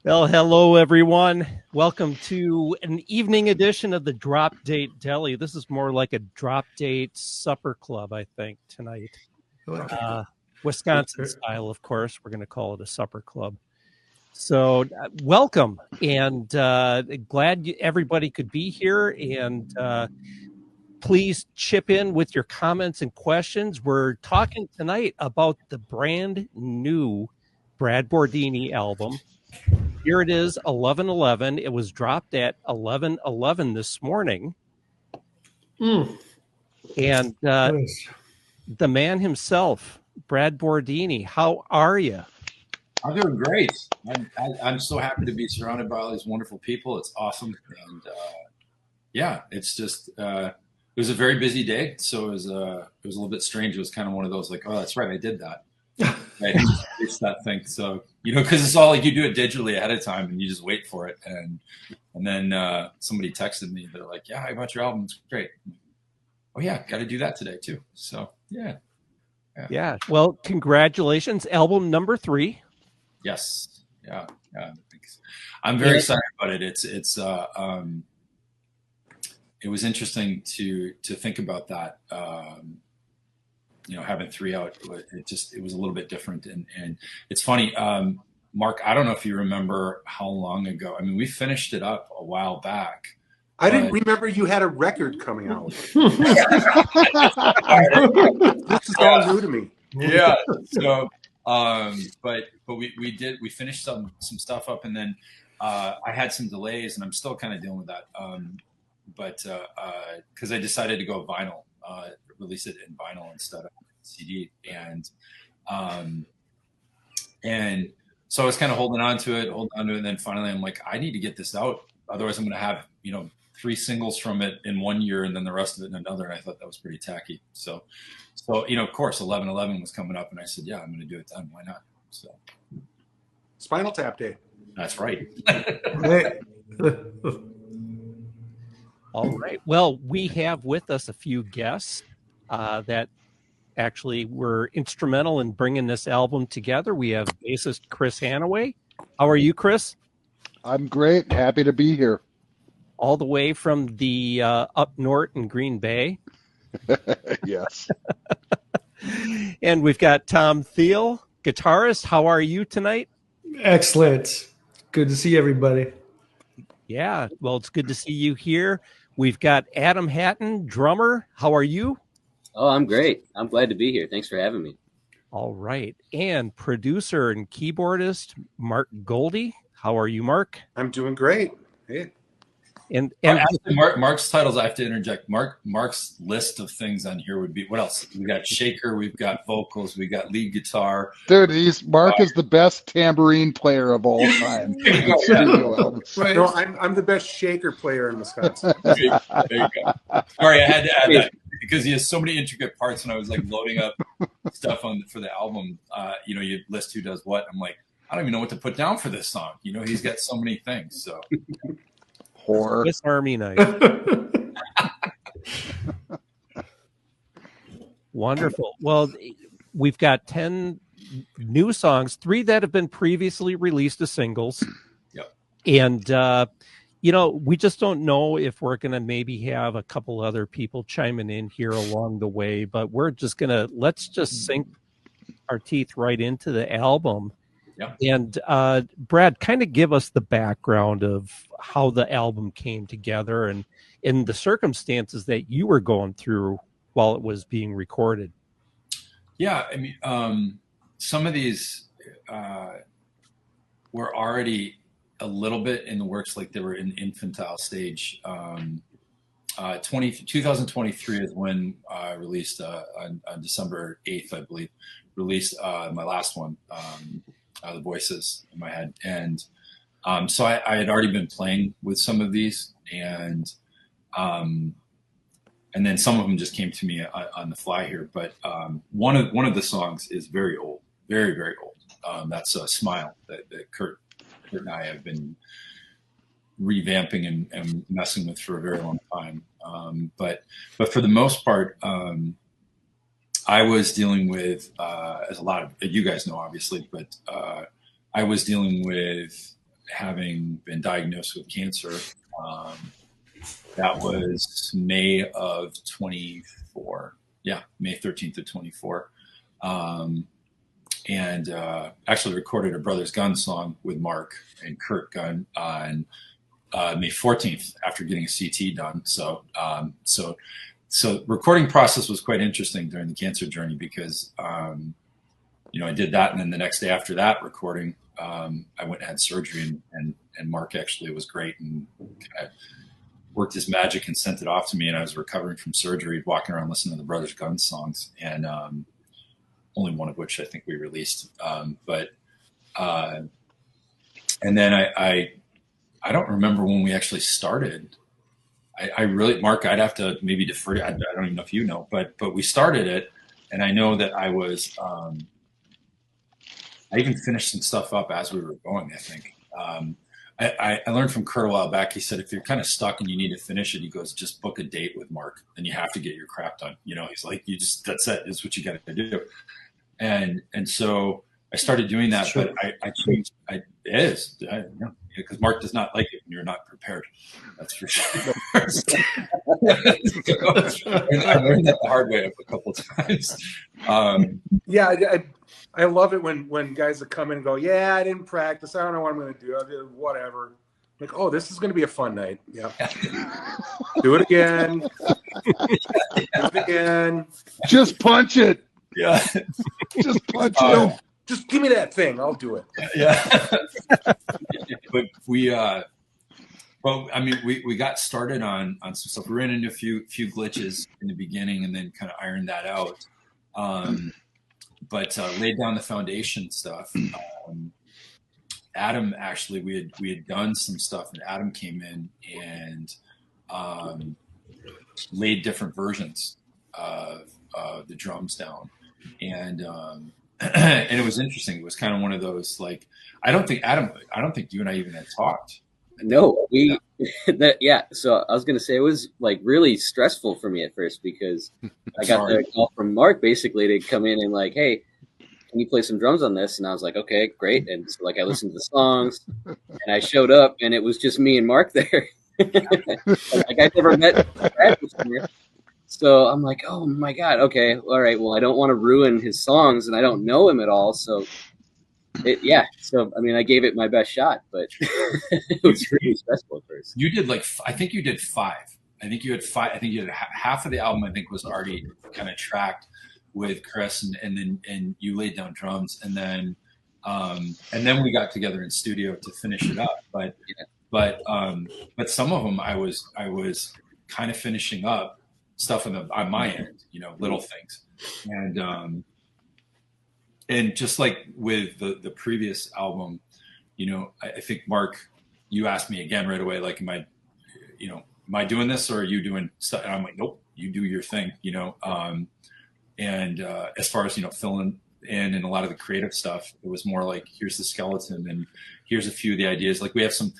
Well, hello, everyone. Welcome to an evening edition of the Drop Date Deli. This is more like a drop date supper club, I think, tonight. Wisconsin style, of course. We're going to call it a supper club. So welcome, and glad everybody could be here. And please chip in with your comments and questions. We're talking tonight about the brand new Brad Bordini album. Here it is, 11/11. It was dropped at 11/11 this morning. And Nice. the man himself, Brad Bordini, how are you? I'm doing great. I'm so happy to be surrounded by all these wonderful people. It's awesome. And yeah, it's just, it was a very busy day. So it was a little bit strange. It was kind of one of those like, oh, that's right, I did that. It's that thing. So, because it's all like you do it digitally ahead of time and you just wait for it. And then somebody texted me. They're like, yeah, I bought your album. It's great. Oh, yeah, got to do that today, too. So, yeah. Yeah. Well, congratulations. Album number 3. Yes. Yeah. I'm very excited about it. It was interesting to think about that. Having 3 out, it was a little bit different. And it's funny, Mark, I don't know if you remember how long ago. I mean, we finished it up a while back. I didn't remember you had a record coming out. This is all new to me. Yeah. So, but we finished some stuff up, and then I had some delays, and I'm still kind of dealing with that. But because I decided to go vinyl, release it in vinyl instead of CD, and so I was kind of holding on to it, and then finally I'm like, I need to get this out, otherwise I'm going to have 3 singles from it in one year and then the rest of it in another. And I thought that was pretty tacky. So of course 11/11 was coming up, and I said, yeah, I'm going to do it then. Why not? So Spinal Tap Day. that's right. All right. Well, we have with us a few guests that actually were instrumental in bringing this album together. We have bassist Chris Hanaway. How are you, Chris? I'm great. Happy to be here. All the way from the up north in Green Bay. Yes. And we've got Tom Thiel, guitarist. How are you tonight? Excellent. Good to see everybody. Yeah, well, it's good to see you here. We've got Adam Hatton, drummer. How are you? Oh, I'm great. I'm glad to be here. Thanks for having me. All right. And producer and keyboardist, Marc Golde. How are you, Mark? I'm doing great. Hey. And Mark's titles, I have to interject. Mark's list of things on here would be, what else? We got shaker, we've got vocals, we got lead guitar. Dude, Mark is the best tambourine player of all time. No, I'm the best shaker player in Wisconsin. There you go. Sorry, I had to add that because he has so many intricate parts. When I was like loading up stuff for the album, you list who does what. I'm like, I don't even know what to put down for this song. He's got so many things. So. Horror. Swiss Army knife. Wonderful. Well, we've got 10 new songs, 3 that have been previously released as singles. Yep. And, we just don't know if we're going to maybe have a couple other people chiming in here along the way, but we're just let's just sink our teeth right into the album. Yeah. And Brad, kind of give us the background of how the album came together and in the circumstances that you were going through while it was being recorded. Yeah, I mean, some of these were already a little bit in the works, like they were in the infantile stage. 2023 is when I released on December 8th, I believe, released my last one. The voices in my head, and so I had already been playing with some of these, and then some of them just came to me on the fly here. But one of the songs is very old, very, very old. That's "Smile" that Kurt and I have been revamping and messing with for a very long time. But for the most part, I was dealing with, as a lot of you guys know, obviously, but I was dealing with having been diagnosed with cancer. That was May of 24. Yeah, May 13th of 24. And actually recorded a Brothers Gunn song with Marc and Kurt Gunn on May 14th after getting a CT done. So recording process was quite interesting during the cancer journey because, I did that. And then the next day after that recording, I went and had surgery and Marc actually was great and kind of worked his magic and sent it off to me. And I was recovering from surgery, walking around listening to the Brothers Gunn songs, and only one of which I think we released. And then I don't remember when we actually started. I really, Marc, I'd have to maybe defer to, I don't even know if you know, but we started it, and I know that I was, I even finished some stuff up as we were going, I think. I learned from Kurt a while back. He said, if you're kind of stuck and you need to finish it, he goes, just book a date with Marc and you have to get your crap done. He's like, that's it. It's what you got to do. And so I started doing that, but I changed. It is, because Marc does not like it when you're not prepared. That's for sure. And I learned that the hard way a couple of times. I love it when guys that come in and go, yeah, I didn't practice. I don't know what I'm going to do. I'll do whatever. Like, oh, this is going to be a fun night. Yeah. Do it again. Do it again. Just punch it. Yeah. Just punch it. Just give me that thing. I'll do it. Yeah. But we got started on some stuff. We ran into a few glitches in the beginning and then kind of ironed that out. But laid down the foundation stuff. Adam, actually, we had done some stuff, and Adam came in and laid different versions of the drums down, and it was interesting. It was kind of one of those, like, I don't think you and I even had talked. No, So I was going to say it was like really stressful for me at first because I got the call from Marc basically to come in and like, hey, can you play some drums on this? And I was like, okay, great. And so like I listened to the songs and I showed up and it was just me and Marc there. Like I never met Brad before. So I'm like, oh my God, okay, all right. Well, I don't want to ruin his songs and I don't know him at all. So So, I mean, I gave it my best shot, but it was really stressful at first. You did I think you did 5. I think you had 5. I think you had half of the album, I think, was already kind of tracked with Chris, and then you laid down drums, and then we got together in studio to finish it up. But some of them I was kind of finishing up stuff on my end, little things, and just like with the previous album, I think Marc, you asked me again right away, like, am I doing this or are you doing stuff? And I'm like, nope, you do your thing, and as far as, filling in and a lot of the creative stuff, it was more like, here's the skeleton and here's a few of the ideas. Like we have some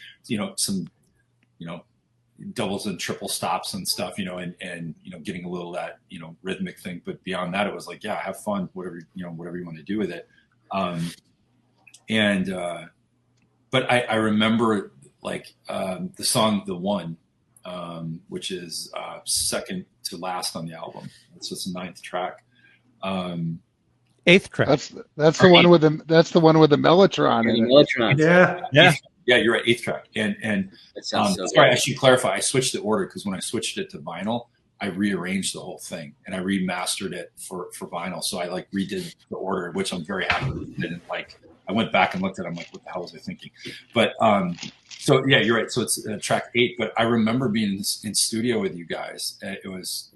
doubles and triple stops and stuff, and getting a little that, rhythmic thing. But beyond that, it was like, yeah, have fun, whatever you want to do with it. But I remember like the song, The One, which is second to last on the album. It's just the 9th track. 8th track. That's the one with the Mellotron in it. Mellotron. Yeah, you're right. 8th track. And sorry, I should clarify. I switched the order because when I switched it to vinyl, I rearranged the whole thing and I remastered it for vinyl. So I like redid the order, which I'm very happy with. Didn't like. I went back and looked at it. I'm like, what the hell was I thinking? But so yeah, you're right. So it's track 8. But I remember being in studio with you guys. It was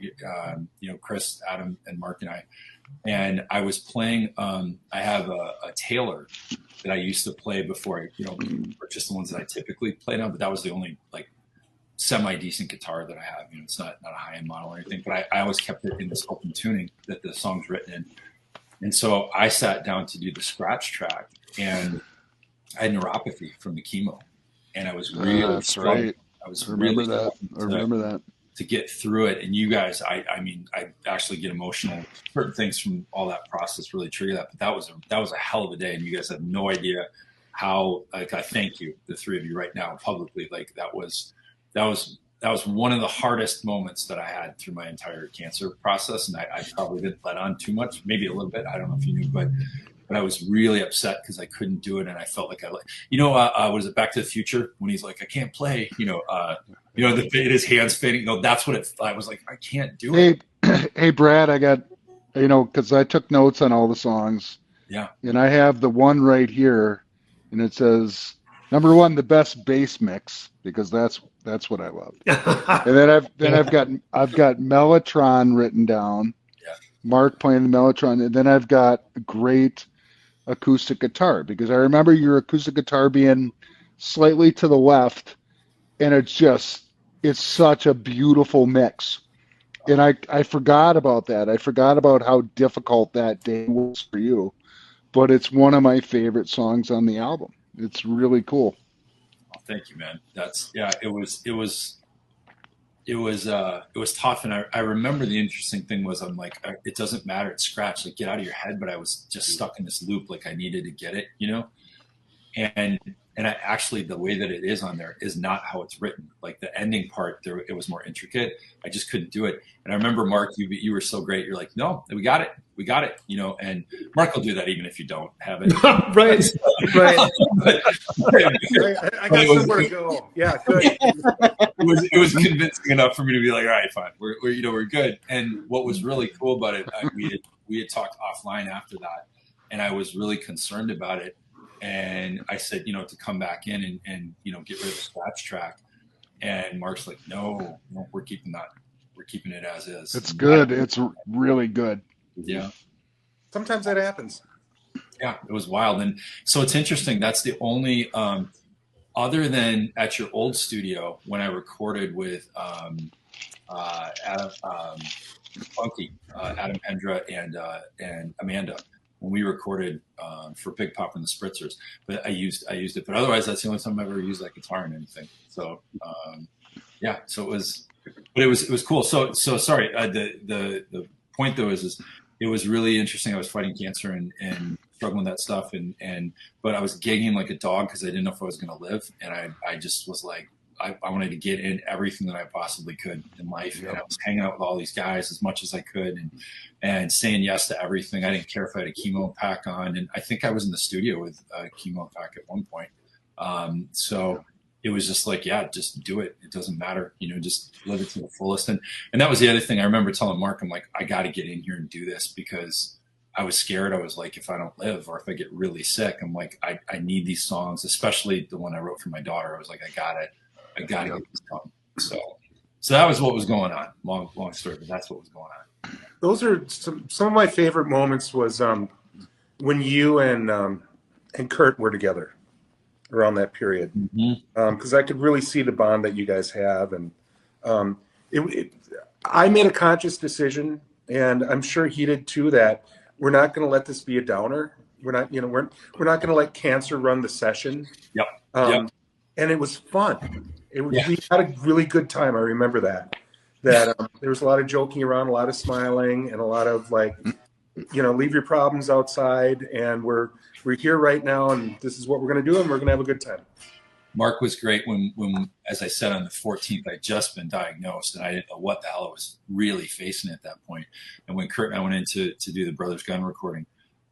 Chris, Adam, and Marc and I. And I was playing. I have a Taylor that I used to play before I, purchased the ones that I typically played on. But that was the only like semi-decent guitar that I have. It's not a high-end model or anything. But I always kept it in this open tuning that the song's written in. And so I sat down to do the scratch track, and I had neuropathy from the chemo, and I was really that's right. I remember that. To get through it. And you guys, I actually get emotional. Certain things from all that process really trigger that. But that was a hell of a day, and you guys have no idea how, like, I thank you, the three of you right now publicly. Like that was one of the hardest moments that I had through my entire cancer process. And I probably didn't let on too much, maybe a little bit. I don't know if you knew, but I was really upset because I couldn't do it. And I felt like what is it, Back to the Future, when he's like, I can't play, his hands fading. No, that's what I was like, I can't do it. Hey, Brad, I got, because I took notes on all the songs. Yeah. And I have the one right here, and it says, number one, the best bass mix, because that's what I love. And then I've got Mellotron written down. Yeah. Mark playing the Mellotron, and then I've got great acoustic guitar, because I remember your acoustic guitar being slightly to the left, and it's such a beautiful mix. And I forgot about that. I forgot about how difficult that day was for you, but it's one of my favorite songs on the album. It's really cool. Oh, thank you, man. It was tough. And I remember the interesting thing was, I'm like, it doesn't matter. It's scratched, like, get out of your head. But I was just stuck in this loop. Like I needed to get it, and I actually, the way that it is on there is not how it's written. Like the ending part there, it was more intricate. I just couldn't do it. And I remember, Mark, you were so great. You're like, no, we got it, and Mark will do that even if you don't have it. Right. I got somewhere to go. Yeah, good. It was convincing enough for me to be like, all right, fine, we're good. And what was really cool about it, we had talked offline after that, and I was really concerned about it. And I said, to come back in and get rid of the scratch track. And Mark's like, no, we're keeping that. We're keeping it as is. It's good. It's really good. Yeah. Sometimes that happens. Yeah, it was wild. And so it's interesting. That's the only, other than at your old studio when I recorded with Adam Funky, Adam Pendra and Amanda, when we recorded for Big Pop and the Spritzers, but I used it. But otherwise, that's the only time I've ever used that guitar in anything. So so it was cool. So sorry. The point though is it was really interesting. I was fighting cancer and struggling with that stuff, but I was gigging like a dog because I didn't know if I was going to live, and I just was like, I wanted to get in everything that I possibly could in life. Yep. And I was hanging out with all these guys as much as I could and saying yes to everything. I didn't care if I had a chemo pack on. And I think I was in the studio with a chemo pack at one point. So it was just like, yeah, just do it. It doesn't matter, just live it to the fullest. And that was the other thing I remember telling Mark, I'm like, I got to get in here and do this because I was scared. I was like, if I don't live or if I get really sick, I'm like, I need these songs, especially the one I wrote for my daughter. I was like, I got to get this done. So that was what was going on. Long story, but that's what was going on. Those are some of my favorite moments was when you and Kurt were together around that period. Because I could really see the bond that you guys have. And I made a conscious decision, and I'm sure he did too, that we're not going to let this be a downer. We're not going to let cancer run the session. Yep. And it was fun. We had a really good time. I remember that there was a lot of joking around, a lot of smiling, and a lot of like, leave your problems outside, and we're here right now, and this is what we're going to do, and we're going to have a good time. Mark was great when, as I said, on the 14th, I'd just been diagnosed, and I didn't know what the hell I was really facing at that point. And when Kurt and I went in to do the Brothers Gunn recording,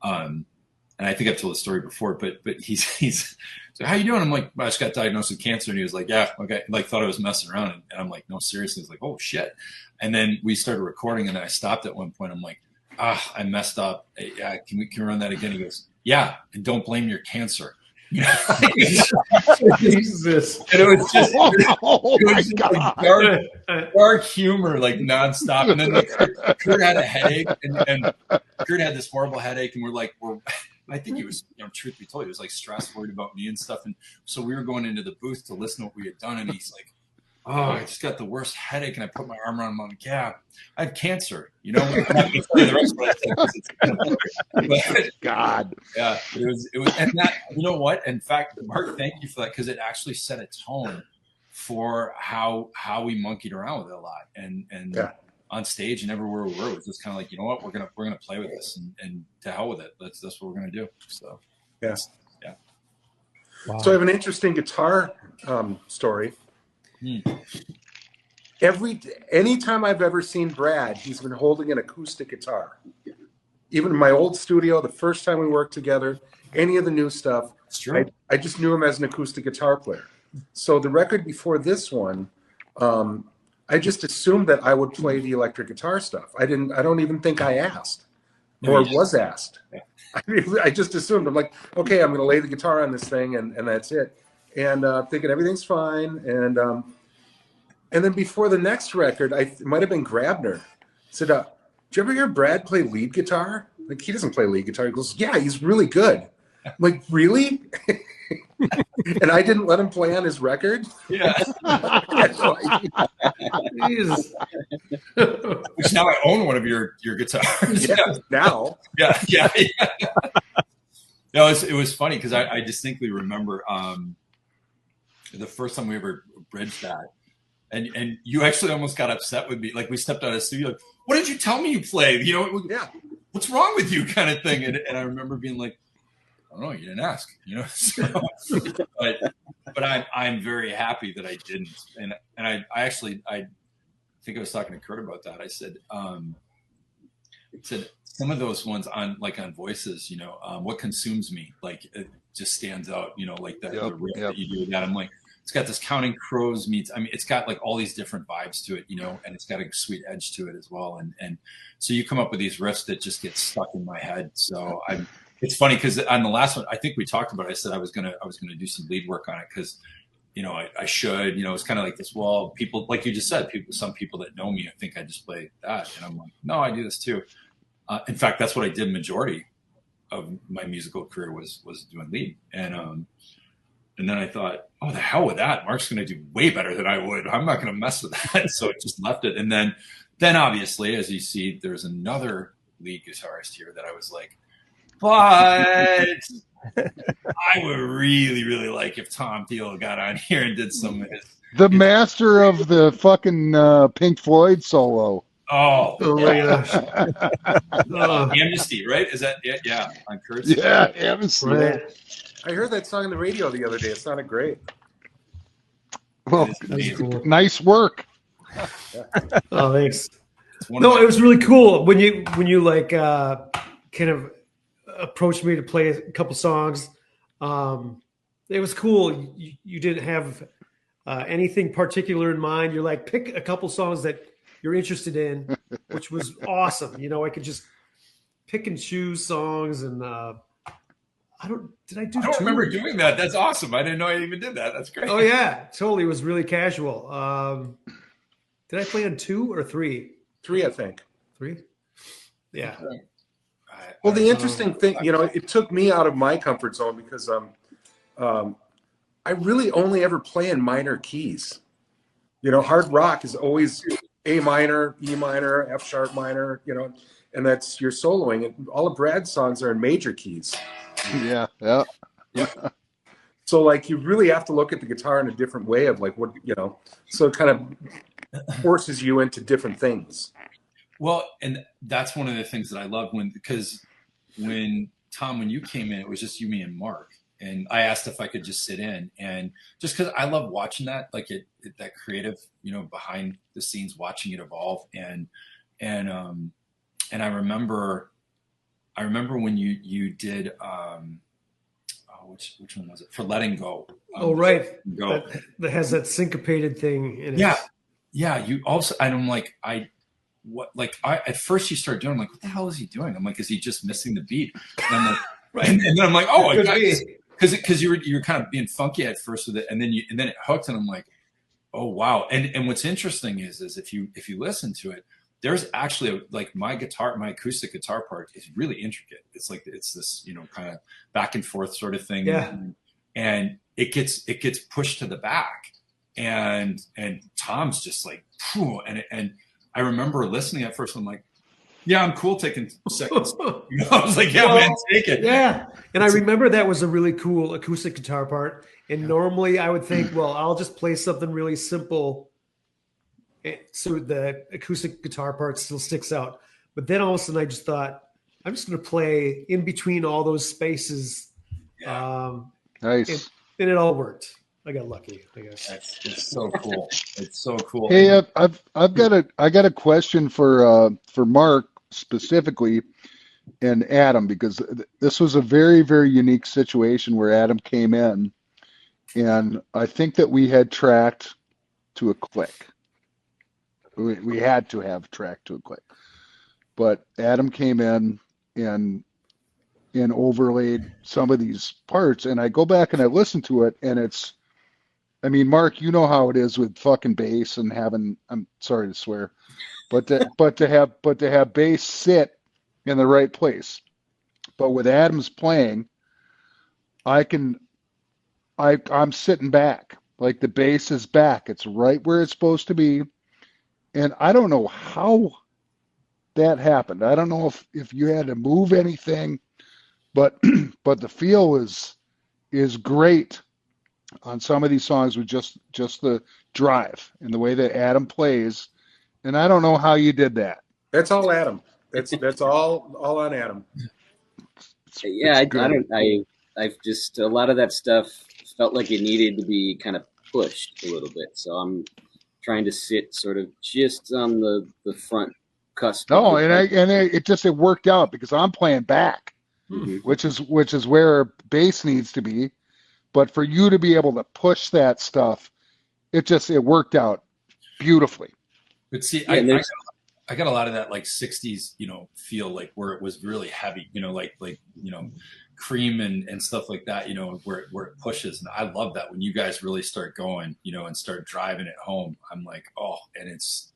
and I think I've told the story before, but he's so how you doing? I'm like, I just got diagnosed with cancer. And he was like, yeah, okay. Like thought I was messing around. And I'm like, no, seriously. He's like, oh shit. And then we started recording, and then I stopped at one point. I'm like, I messed up. Yeah. Can we run that again? He goes, yeah. And don't blame your cancer. Jesus. And it was just, God. dark humor, like nonstop. And then like, Kurt had a headache, and Kurt had this horrible headache, and I think he was, truth be told, he was like stressed, worried about me and stuff. And so we were going into the booth to listen to what we had done, and he's like, oh, I just got the worst headache. And I put my arm around him. I'm like, yeah, I have cancer. I'm not going to tell you the rest of what I said, but, God. Yeah, it was, and that, you know what? In fact, Mark, thank you for that, because it actually set a tone for how we monkeyed around with it a lot, and on stage and everywhere we were, it was just kind of like, you know what, we're gonna play with this, and to hell with it. That's what we're gonna do. So yes, yeah. Wow. So I have an interesting guitar story. Anytime I've ever seen Brad, he's been holding an acoustic guitar. Even in my old studio, the first time we worked together, any of the new stuff, I just knew him as an acoustic guitar player. So the record before this one, I just assumed that I would play the electric guitar stuff. I don't even think I asked or was asked. I just assumed. I'm like, okay, I'm going to lay the guitar on this thing, and that's it. And thinking everything's fine. And then before the next record, it might have been Grabner, said, did you ever hear Brad play lead guitar? Like, he doesn't play lead guitar. He goes, yeah, he's really good. I'm like, really? And I didn't let him play on his record? Yeah. Jesus. Which now I own one of your guitars. Yeah, now. Yeah. No, it was funny because I distinctly remember the first time we ever bridged that. And you actually almost got upset with me. Like, we stepped out of the studio, like, what did you tell me you played? What's wrong with you, kind of thing. And I remember being like, I don't know, you didn't ask, So, but I'm very happy that I didn't. And I think I was talking to Kurt about that. I said some of those ones on Voices, what consumes me, like, it just stands out, like the riff that you do that. I'm like, it's got this Counting Crows meets. I mean, it's got like all these different vibes to it, and it's got a sweet edge to it as well. And so you come up with these riffs that just get stuck in my head. So it's funny because on the last one, I think we talked about it. I said I was gonna do some lead work on it because, I should. It's kind of like this. Well, people, like you just said, some people that know me, I think I just play that, and I'm like, no, I do this too. In fact, that's what I did majority of my musical career was doing lead, and then I thought, oh, the hell with that. Mark's going to do way better than I would. I'm not going to mess with that. So I just left it. And then obviously, as you see, there's another lead guitarist here that I was like, but I would really, really like if Tom Thiel got on here and did some of his. The master of the fucking Pink Floyd solo. Oh my gosh. Amnesty, right? Is that it? Yeah. On Kurt's. Yeah, Amnesty. Right. I heard that song on the radio the other day. It sounded great. Well, Cool. nice work. Oh, thanks. No, it was really cool when you like kind of approached me to play a couple songs. It was cool. You didn't have anything particular in mind. You're like, pick a couple songs that you're interested in, which was awesome. I could just pick and choose songs, and I don't remember doing that. That's awesome. I didn't know I even did that. That's great. Oh yeah, totally. It was really casual. Did I play on 2 or 3? 3, I think. 3? Yeah. Well, the interesting thing, it took me out of my comfort zone because I really only ever play in minor keys. Hard rock is always A minor, E minor, F sharp minor, and that's your soloing. And all of Brad's songs are in major keys. Yeah. So like you really have to look at the guitar in a different way of like what so it kind of forces you into different things. Well, and that's one of the things that I love because when Tom, when you came in, it was just you, me, and Mark, and I asked if I could just sit in, and just because I love watching that, like that creative, behind the scenes, watching it evolve, and I remember when you did which one was it for Letting Go? Right. That has that syncopated thing in it. Yeah. You also, and I'm like, at first you start doing, I'm like, what the hell is he doing? I'm like, is he just missing the beat? And I'm like, right. And then I'm like, oh, because you were kind of being funky at first with it, and then it hooked, and I'm like, oh wow. And what's interesting is if you listen to it, there's actually my acoustic guitar part is really intricate. It's like it's this kind of back and forth sort of thing, and it gets pushed to the back, and Tom's just like, phew, and I remember listening at first. I'm like, yeah, I'm cool taking seconds. I was like, yeah, man, take it. Yeah, and I remember that was a really cool acoustic guitar part. And normally I would think, well, I'll just play something really simple, so the acoustic guitar part still sticks out. But then all of a sudden I just thought, I'm just going to play in between all those spaces. Nice. and it all worked. I got lucky, I guess. It's so cool. It's so cool. Hey, I got a question for Mark specifically and Adam, because this was a very, very unique situation where Adam came in, and I think that we had tracked to a click. We had to have tracked to a click, but Adam came in and overlaid some of these parts, and I go back and I listen to it, and it's, I mean, Mark, you know how it is with fucking bass and having, I'm sorry to swear, but to have bass sit in the right place. But with Adam's playing, I'm sitting back, like the bass is back. It's right where it's supposed to be. And I don't know how that happened. I don't know if you had to move anything, but the feel is great on some of these songs with just the drive and the way that Adam plays. And I don't know how you did that. That's all Adam. That's all on Adam. Yeah, I've just, a lot of that stuff felt like it needed to be kind of pushed a little bit. So I'm trying to sit sort of just on the front cusp. No, it worked out because I'm playing back, which is where bass needs to be. But for you to be able to push that stuff, it worked out beautifully. But see, I got a lot of that like 60s, feel, like where it was really heavy, like Cream and stuff like that, where it pushes. And I love that when you guys really start going, and start driving it home. I'm like, oh, and it's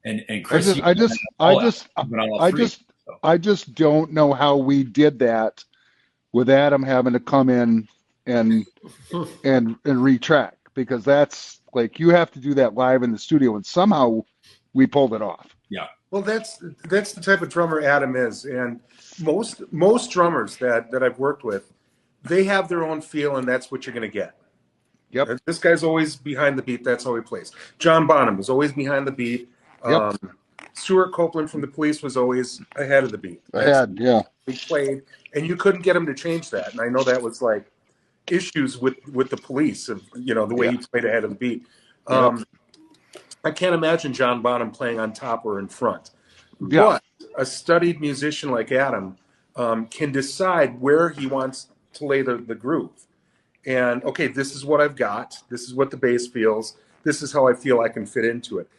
and Chris, I just don't know how we did that with Adam having to come in and retrack, because that's like, you have to do that live in the studio, and somehow we pulled it off. Yeah. Well, that's the type of drummer Adam is, and most drummers that I've worked with, they have their own feel, and that's what you're going to get. Yep. This guy's always behind the beat. That's how he plays. John Bonham was always behind the beat. Yep. Stuart Copeland from the Police was always ahead of the beat. Yeah. He played, and you couldn't get him to change that. And I know that was like issues with the Police of the way he played ahead of the beat. I can't imagine John Bonham playing on top or in front. Yeah. But a studied musician like Adam can decide where he wants to lay the groove. And, okay, this is what I've got. This is what the bass feels. This is how I feel I can fit into it.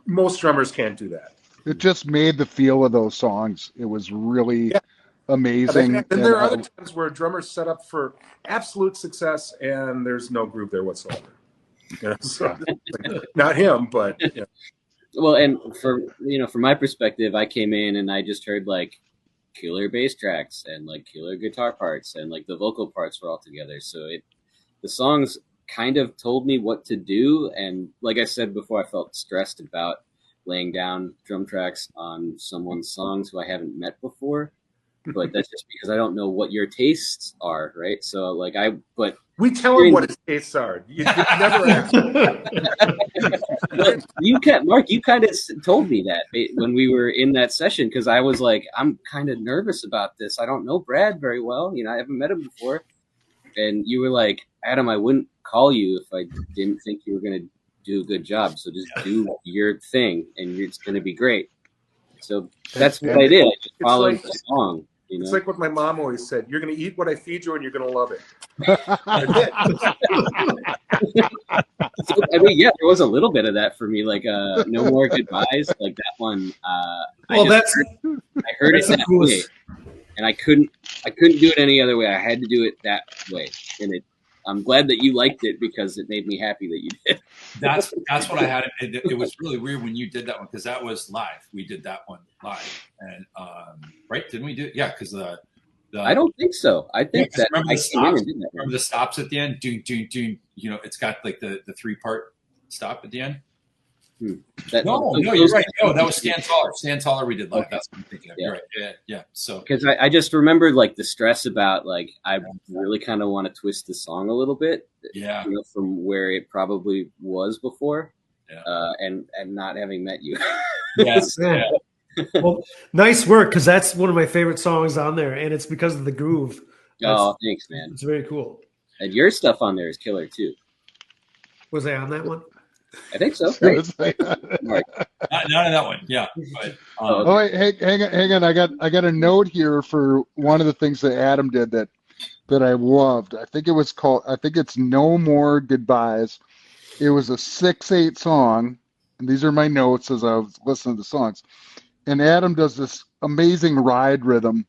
Most drummers can't do that. It just made the feel of those songs. It was really amazing. And there are other times where a drummer's set up for absolute success and there's no groove there whatsoever. Not him, but well, and from my perspective, I came in and I just heard like killer bass tracks and like killer guitar parts, and like the vocal parts were all together. So the songs kind of told me what to do. And like I said before, I felt stressed about laying down drum tracks on someone's songs who I haven't met before. But that's just because I don't know what your tastes are, right? So we tell him what his tastes are. You never ask. Mark, you kind of told me that when we were in that session, because I was like, I'm kind of nervous about this. I don't know Brad very well. I haven't met him before. And you were like, Adam, I wouldn't call you if I didn't think you were going to do a good job. So just do your thing, and it's going to be great. So that's what I did. I just followed the song. It's like what my mom always said: "You're going to eat what I feed you, and you're going to love it." So, there was a little bit of that for me. Like, "No More Goodbyes," like that one. I heard it that way, and I couldn't do it any other way. I had to do it that way, and I'm glad that you liked it because it made me happy that you did. That's what I had. It was really weird when you did that one, because that was live. We did that one live, and right? Didn't we do it? Yeah, because the I don't think so. I think that I came in and did that. Remember the stops at the end? Doing. It's got like the 3-part stop at the end. No, you're right. No, that was Stand Taller. Stand Taller we did live. Okay. That's what I'm thinking of. Yeah. You're right. Yeah. So because I just remembered like the stress about like I really kind of want to twist the song a little bit. Yeah. From where it probably was before. Yeah. And not having met you. Yes. Yeah. Well, nice work, because that's one of my favorite songs on there, and it's because of the groove. Oh, thanks, man. It's very cool. And your stuff on there is killer too. Was I on that one? I think so. Right? Not on that one. Yeah. But, oh, wait, hang on. I got a note here for one of the things that Adam did that I loved. I think it's No More Goodbyes. It was a 6/8 song. And these are my notes as I was listening to the songs. And Adam does this amazing ride rhythm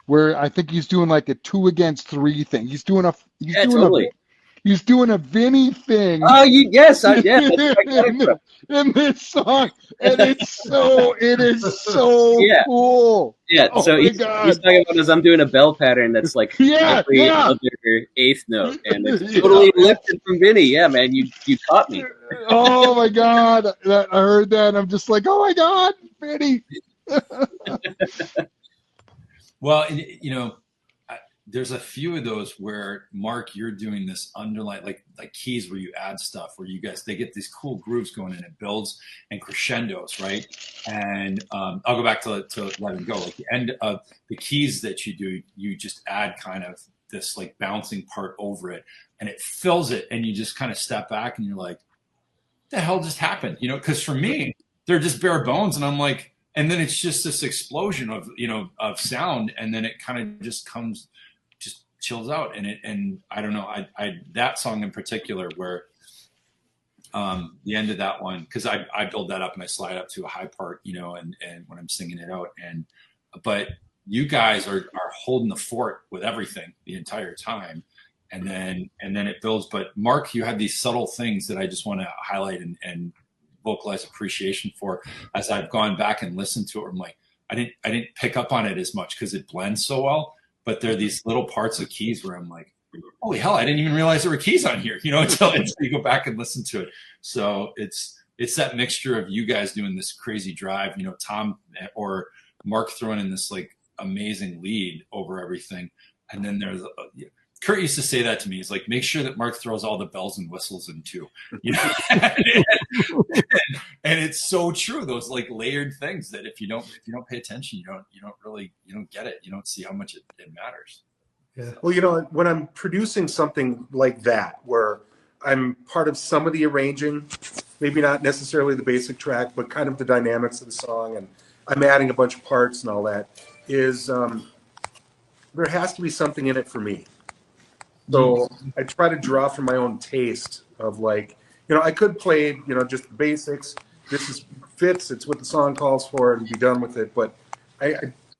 where I think he's doing like a 2 against 3 thing. He's doing a Vinny thing. Oh, yes, yeah. In this song, and it is so cool. Yeah, oh so he's talking about as I'm doing a bell pattern that's like every other eighth note, and it's totally lifted from Vinny. Yeah, man, you caught me. Oh my God, I heard that, and I'm just like, oh my God, Vinny. Well, there's a few of those where, Mark, you're doing this underline, like keys where you add stuff, where they get these cool grooves going and it builds and crescendos, right? And I'll go back to Let It Go. At the end of the keys that you do, you just add kind of this like bouncing part over it, and it fills it, and you just kind of step back and you're like, what the hell just happened? Because for me, they're just bare bones, and I'm like, and then it's just this explosion of sound, and then it kind of just chills out, and I don't know, I that song in particular where the end of that one, because I build that up and I slide up to a high part, and when I'm singing it out, but you guys are holding the fort with everything the entire time, and then it builds. But Mark, you have these subtle things that I just want to highlight and vocalize appreciation for. As I've gone back and listened to it, I'm like, I didn't pick up on it as much because it blends so well. But there are these little parts of keys where I'm like, holy hell, I didn't even realize there were keys on here, until you go back and listen to it. So it's that mixture of you guys doing this crazy drive, Tom or Mark throwing in this like amazing lead over everything. And then there's Kurt used to say that to me. He's like, make sure that Mark throws all the bells and whistles in too. And it's so true. Those like layered things that if you don't pay attention, you don't get it. You don't see how much it matters. Yeah. Well, when I'm producing something like that, where I'm part of some of the arranging, maybe not necessarily the basic track, but kind of the dynamics of the song, and I'm adding a bunch of parts and all that, is there has to be something in it for me. So I try to draw from my own taste of like, I could play, just the basics. This fits. It's what the song calls for, and be done with it. But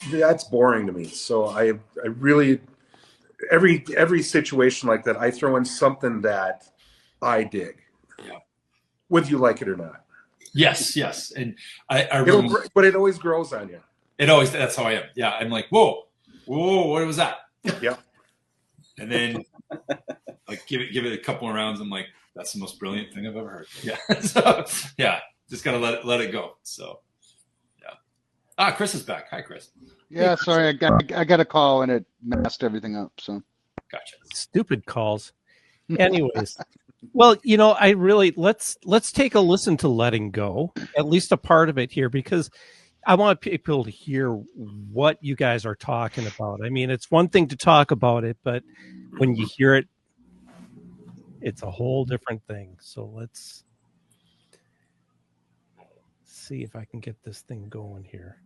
that's boring to me. So I really, every situation like that, I throw in something that I dig, whether you like it or not. Yes. And I really, but it always grows on you. That's how I am. Yeah. I'm like, whoa, what was that? Yeah. And then like give it a couple of rounds. I'm like, that's the most brilliant thing I've ever heard. Yeah. So, yeah. Just gotta let it go. So yeah. Chris is back. Hi, Chris. Yeah, sorry, I got a call and it messed everything up. So gotcha. Stupid calls. Anyways. Well, I really let's take a listen to Letting Go, at least a part of it here, because I want people to hear what you guys are talking about. I mean, it's one thing to talk about it, but when you hear it, it's a whole different thing. So let's see if I can get this thing going here.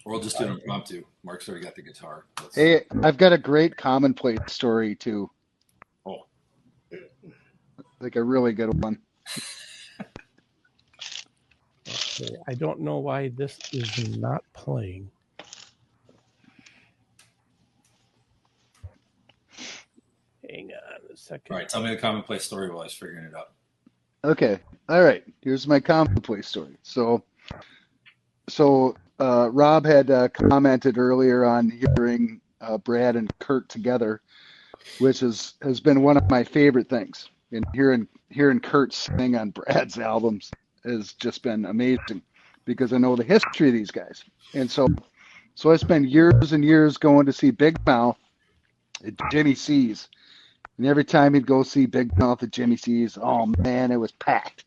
Or we'll just do an impromptu. Mark's already got the guitar. Hey, I've got a great commonplace story too. Oh. Like a really good one. Okay, I don't know why this is not playing. Hang on a second. All right, tell me the commonplace story while I was figuring it out. Okay. All right. Here's my commonplace story. So Rob had commented earlier on hearing Brad and Kurt together, which has been one of my favorite things. And hearing Kurt sing on Brad's albums has just been amazing because I know the history of these guys. And so I spent years and years going to see Big Mouth at Jimmy C's. And every time he'd go see Big Mouth at Jimmy C's, oh man, it was packed.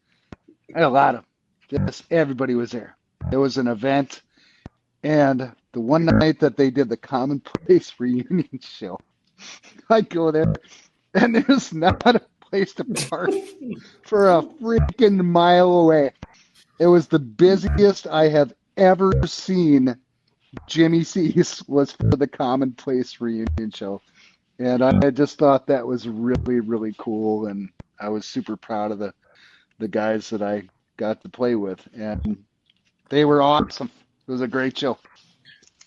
I had a lot of just everybody was there. It was an event. And the one night that they did the Commonplace reunion show, I go there, and there's not a place to park for a freaking mile away. It was the busiest I have ever seen. Jimmy C's was for the Commonplace reunion show, and I just thought that was really, really cool, and I was super proud of the guys that I got to play with, and they were awesome. It was a great show.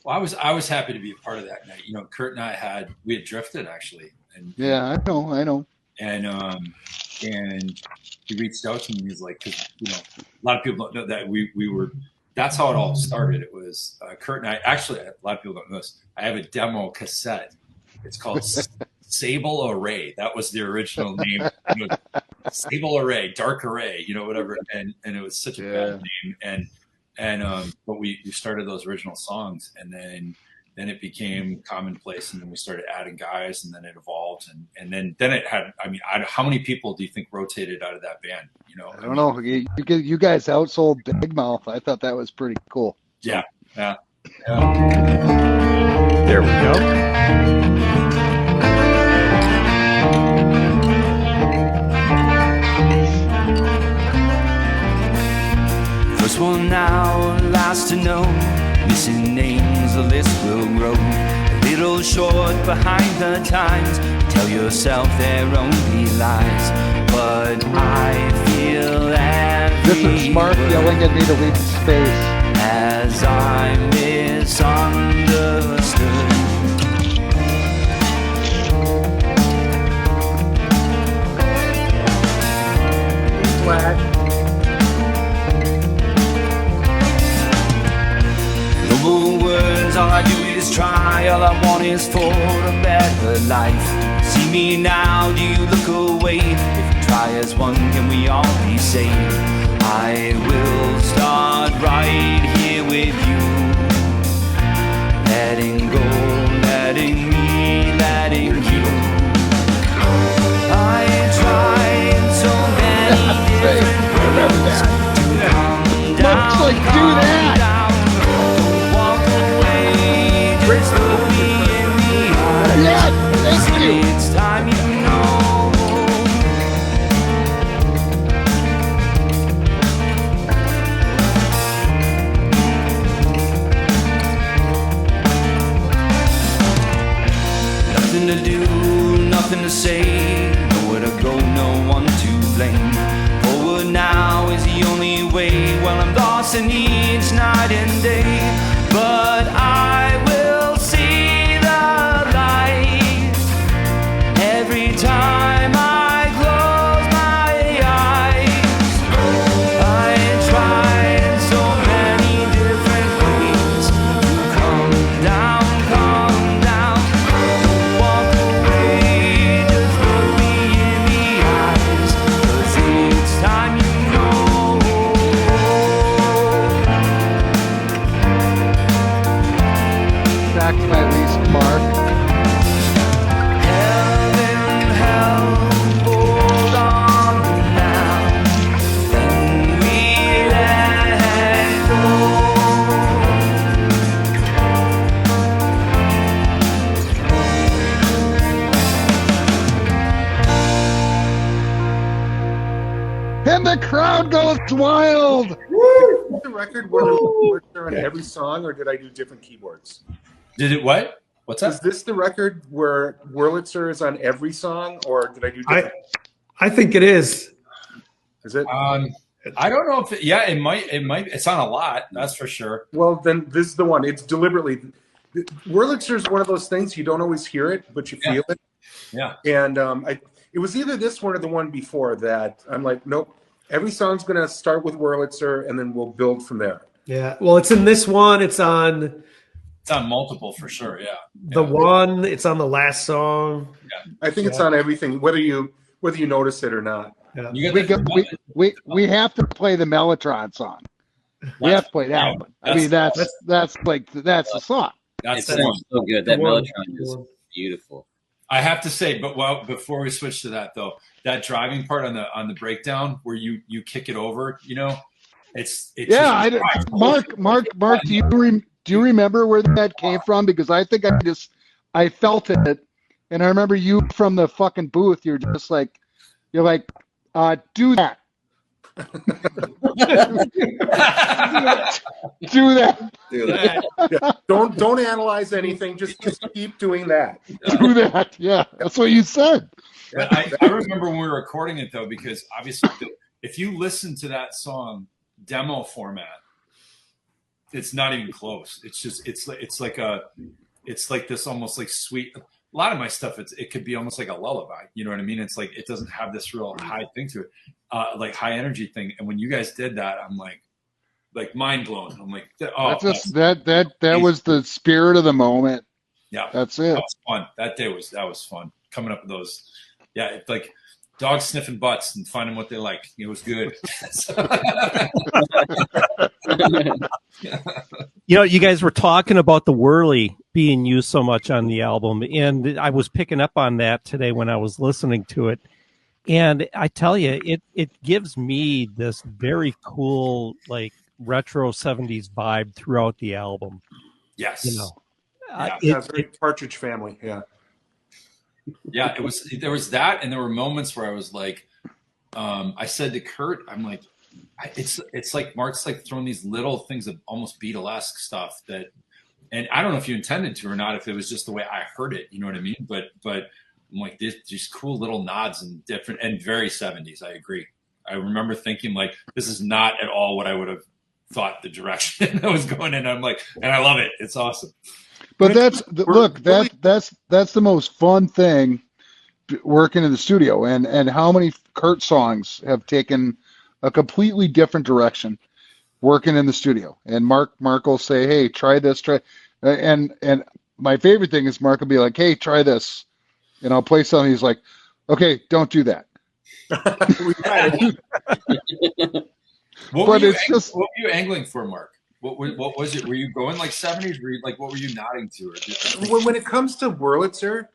Well, I was happy to be a part of that night. You know, Kurt and I had drifted actually, and Yeah, I know. and he reached out to me. He's like, because a lot of people don't know that we were. That's how it all started. It was Kurt and I. Actually, a lot of people don't know this. I have a demo cassette. It's called Sable Array. That was the original name. Sable Array, Dark Array, whatever. And it was such a bad name. But we started those original songs, and then it became Commonplace, and then we started adding guys, and then it evolved, and then it had. I mean, how many people do you think rotated out of that band? I don't know. You guys outsold Big Mouth. I thought that was pretty cool. Yeah. There we go. First one now, last to know. Missing names, the list will grow. A little short behind the times. Tell yourself they're only lies. But I feel This is Mark yelling at me to leave space. as I misunderstood. No more words, all I do is try. All I want is for a better life. See me now, do you look away? If we try as one, can we all be saved? I will start right here with you. Letting go, letting me, letting you. I tried so many different ways to calm down. Looks like do that. Walk away, just look me in the eyes. Yeah, thank you. It's time you know. Nothing to do, nothing to say. Nowhere to go, no one to blame. Forward now is the only way. Well, I'm lost in each night and day. But I will see the light every time I close my eyes. I tried so many different ways to calm down. Walk away, just look me in the eyes. 'Cause it's time you know. Back to my least Mark. Heaven help, hold on now. Then we let go. And the crowd goes wild. The record where the are on every song, or did I do different keyboards? Did it what? What's Is that? this the record where Wurlitzer is on every song, or did I do different? I think it is. Is it? I don't know if it might. It's on a lot. That's for sure. Well, then this is the one. It's deliberately. Wurlitzer is one of those things you don't always hear it, but you feel it. Yeah. And it was either this one or the one before that. I'm like, nope. Every song's going to start with Wurlitzer, and then we'll build from there. Yeah. Well, it's in this one. It's on It's on multiple for sure. Yeah. the one. It's on the last song. I think it's on everything, whether you notice it or not. Yeah. You got We have to play the Mellotron song. We have to play that one. I mean, that's the song. It sounds so good. That one. Mellotron is beautiful. I have to say, but before we switch to that though, that driving part on the breakdown where you kick it over, it's Yeah, just, Mark, do Do you remember where that came from? Because I think I felt it, and I remember you from the fucking booth. You're like, do that. Do that. Yeah. Don't analyze anything. Just keep doing that. Do that. Yeah, that's what you said. But I remember when we were recording it though, because obviously, if you listen to that song demo format, it's not even close. It's just it's like this almost like sweet. A lot of my stuff, it could be almost like a lullaby. You know what I mean? It's like it doesn't have this real high thing to it, like high energy thing. And when you guys did that, I'm like mind blown. I'm like, oh, that was the spirit of the moment. Yeah, that's it. That was fun. That was fun. Coming up with those, yeah, it's like dogs sniffing butts and finding what they like. It was good. You know, you guys were talking about the whirly being used so much on the album, and I was picking up on that today when I was listening to it. And I tell you, it gives me this very cool, like retro 70s vibe throughout the album. Yes. You know, very Partridge Family. Yeah. Yeah, there was that, and there were moments where I was like, I said to Kurt, I'm like, it's like Mark's like throwing these little things of almost Beatlesque stuff that, and I don't know if you intended to or not, if it was just the way I heard it, you know what I mean? But I'm like, these cool little nods and different and very 70s. I agree. I remember thinking like, this is not at all what I would have thought the direction I was going in. I'm like, and I love it. It's awesome. But that's the most fun thing working in the studio, and how many Kurt songs have taken a completely different direction working in the studio. And Mark will say, hey, try this, and my favorite thing is Mark will be like, hey, try this, and I'll play something. He's like, okay, don't do that. What were you angling for, Mark? What was it? Were you going like 70s? Were you like, what were you nodding to? When it comes to Wurlitzer,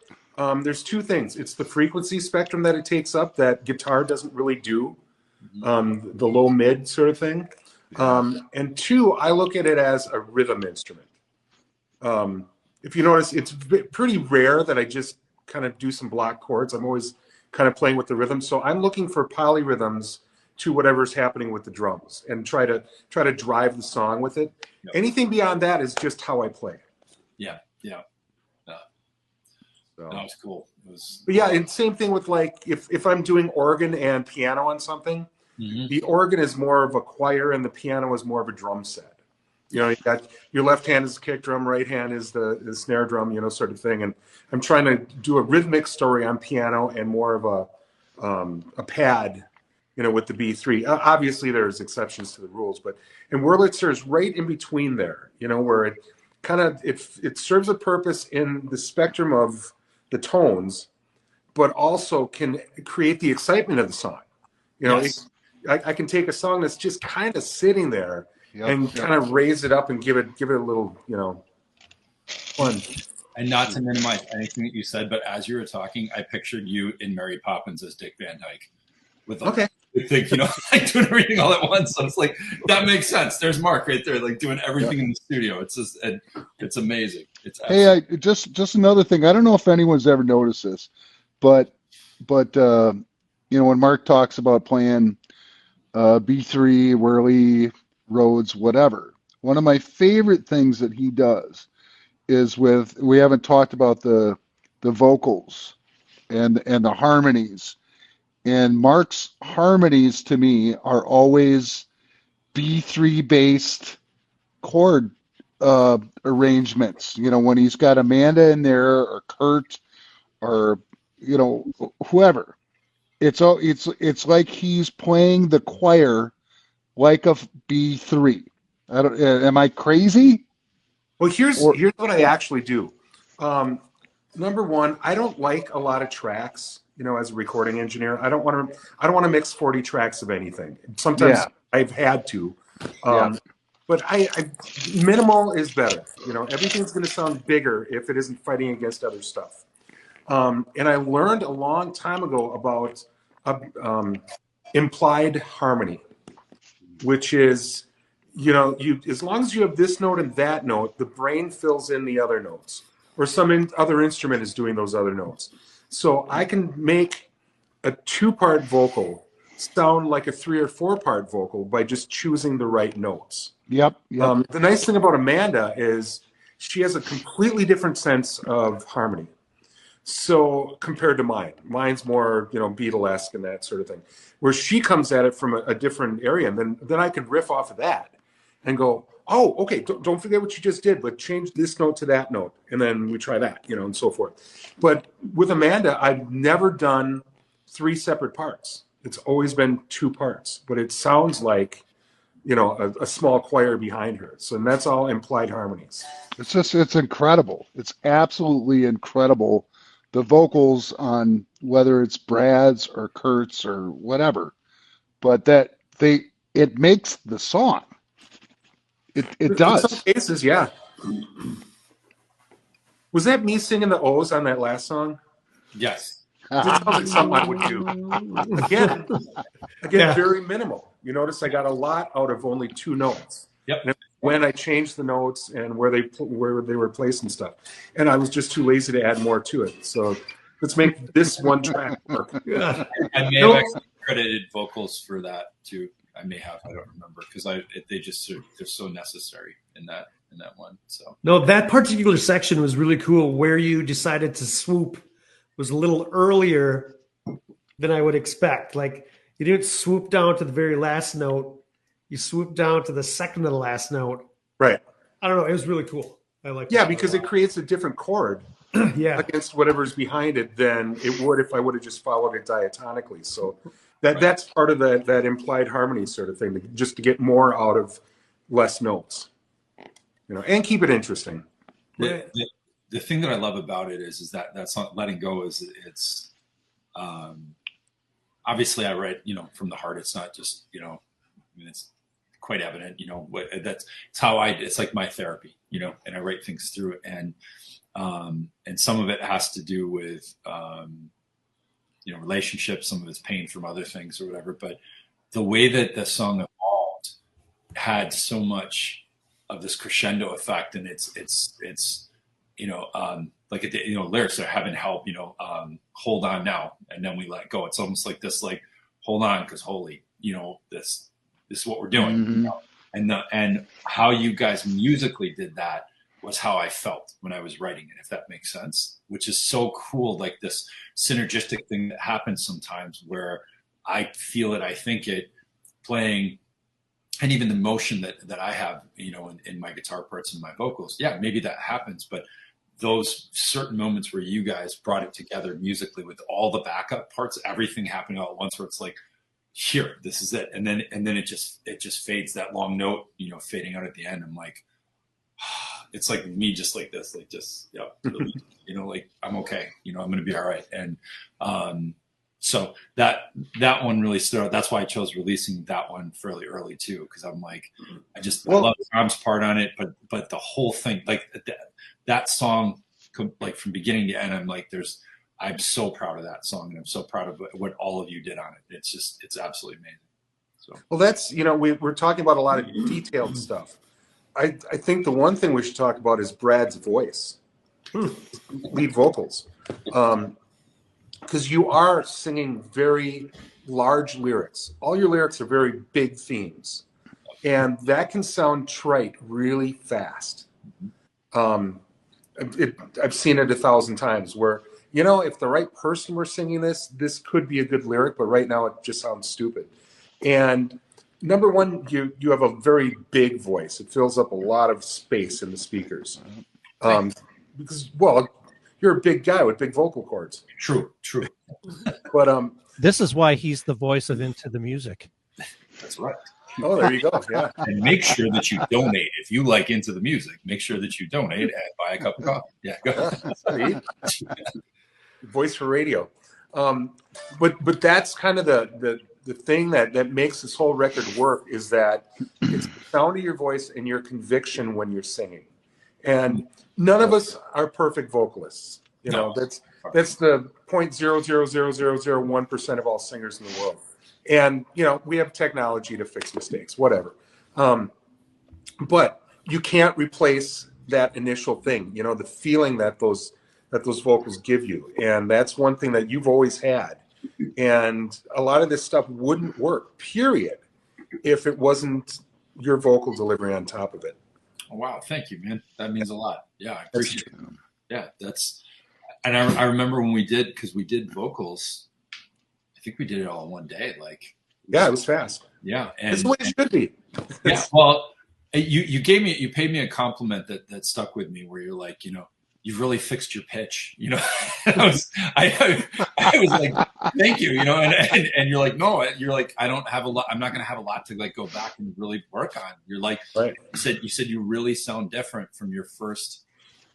there's two things. It's the frequency spectrum that it takes up that guitar doesn't really do, the low mid sort of thing. And two, I look at it as a rhythm instrument. If you notice, it's pretty rare that I just kind of do some block chords. I'm always kind of playing with the rhythm. So I'm looking for polyrhythms to whatever's happening with the drums and try to drive the song with it. Yep. Anything beyond that is just how I play. Yeah. So. That was cool. But yeah, and same thing with like if I'm doing organ and piano on something, the organ is more of a choir and the piano is more of a drum set. You know, you got your left hand is the kick drum, right hand is the snare drum, you know, sort of thing. And I'm trying to do a rhythmic story on piano and more of a pad, you know, with the B3. Obviously, there's exceptions to the rules, but and Wurlitzer is right in between there, you know, where it kind of it serves a purpose in the spectrum of the tones, but also can create the excitement of the song. You know, yes. I can take a song that's just kind of sitting there and kind of raise it up and give it a little, you know, fun. And not to minimize anything that you said, but as you were talking, I pictured you in Mary Poppins as Dick Van Dyke. With you know, like doing everything all at once. So it's like, that makes sense. There's Mark right there, like doing everything in the studio. It's just, it's amazing. It's just another thing. I don't know if anyone's ever noticed this, but you know, when Mark talks about playing B3, Whirly, Rhodes, whatever, one of my favorite things that he does is we haven't talked about the vocals and the harmonies. And Mark's harmonies to me are always B3 based chord arrangements. You know, when he's got Amanda in there or Kurt or, you know, whoever, it's like he's playing the choir like a B3. Am I crazy? Well, here's what I actually do. Number one, I don't like a lot of tracks. You know, as a recording engineer, I don't want to mix 40 tracks of anything. Sometimes I've had to, but I minimal is better. You know, everything's going to sound bigger if it isn't fighting against other stuff. And I learned a long time ago about implied harmony, which is you as long as you have this note and that note, the brain fills in the other notes, or some other instrument is doing those other notes. So I can make a 2-part vocal sound like a 3 or 4-part vocal by just choosing the right notes. Yep. The nice thing about Amanda is she has a completely different sense of harmony. So compared to mine's more, Beatlesque and that sort of thing, where she comes at it from a different area. And then I can riff off of that and go, oh, okay, don't forget what you just did, but change this note to that note. And then we try that, and so forth. But with Amanda, I've never done 3 separate parts. It's always been 2 parts, but it sounds like, a small choir behind her. So that's all implied harmonies. It's incredible. It's absolutely incredible. The vocals on whether it's Brad's or Kurt's or whatever, but it makes the song. It does. In some cases, yeah. Was that me singing the O's on that last song? Yes. This sounds like something I would do. Again, Yeah. Very minimal. You notice I got a lot out of only 2 notes. Yep. And when I changed the notes and where they were placed and stuff, and I was just too lazy to add more to it. So let's make this one track work. Yeah. I may have actually credited vocals for that too. I may have. I don't remember because they're so necessary in that one. So No, that particular section was really cool. Where you decided to swoop was a little earlier than I would expect. Like you didn't swoop down to the very last note. You swoop down to the second to the last note. Right. I don't know. It was really cool. I like. Yeah, because it creates a different chord Yeah. against whatever's behind it than it would if I would have just followed it diatonically. So that's part of that implied harmony sort of thing, just to get more out of less notes, and keep it interesting. The thing that I love about it is that that's not letting go. It's obviously I write from the heart. It's not just it's quite evident. It's how it's like my therapy. And I write things through it, and some of it has to do with relationships. Some of it's pain from other things or whatever. But the way that the song evolved had so much of this crescendo effect, and it's like lyrics are having help, hold on now, and then we let go. It's almost like this, like hold on, because holy, this is what we're doing. Mm-hmm. And how you guys musically did that was how I felt when I was writing it, if that makes sense, which is so cool. Like this synergistic thing that happens sometimes where I feel it, I think it, playing, and even the motion that I have, in my guitar parts and my vocals. Yeah, maybe that happens, but those certain moments where you guys brought it together musically with all the backup parts, everything happening all at once, where it's like, here, this is it. And then it just fades, that long note, fading out at the end. I'm like, it's like me just like this, like just, like I'm okay, I'm going to be all right. And, so that one really stood out. That's why I chose releasing that one fairly early too. Cause I'm like, I love the drums part on it, but the whole thing, like that song, like from beginning to end, I'm so proud of that song, and I'm so proud of what all of you did on it. It's absolutely amazing. So, well, that's, we're talking about a lot of detailed stuff. I think the one thing we should talk about is Brad's voice, lead vocals. Because you are singing very large lyrics. All your lyrics are very big themes. And that can sound trite really fast. I've seen it 1,000 times where, if the right person were singing this could be a good lyric, but right now it just sounds stupid. And number one, you have a very big voice. It fills up a lot of space in the speakers. Because, well, you're a big guy with big vocal cords. True. But this is why he's the voice of Into the Music. That's right. Oh, there you go. Yeah. And make sure that you donate. If you like Into the Music, make sure that you donate and buy a cup of coffee. Yeah, go ahead. Voice for radio. But that's kind of the thing that makes this whole record work, is that it's the sound of your voice and your conviction when you're singing. And none of us are perfect vocalists. That's the 0.00001% of all singers in the world. And we have technology to fix mistakes, whatever. but you can't replace that initial thing, you know, the feeling that those vocals give you. And that's one thing that you've always had. And a lot of this stuff wouldn't work, period, if it wasn't your vocal delivery on top of it. Oh, wow. Thank you, man. That means a lot. Yeah. I appreciate it. Yeah. And I remember when we did vocals, I think we did it all in one day. Like, yeah, it was fast. Yeah. And it's the way it should be. Yeah. Well, you paid me a compliment that stuck with me, where you're like, you know, you've really fixed your pitch, you know. I was like, thank you, you know, and you're like, no, you're like, I don't have a lot. I'm not going to have a lot to like go back and really work on. You're like, right. You said you really sound different from your first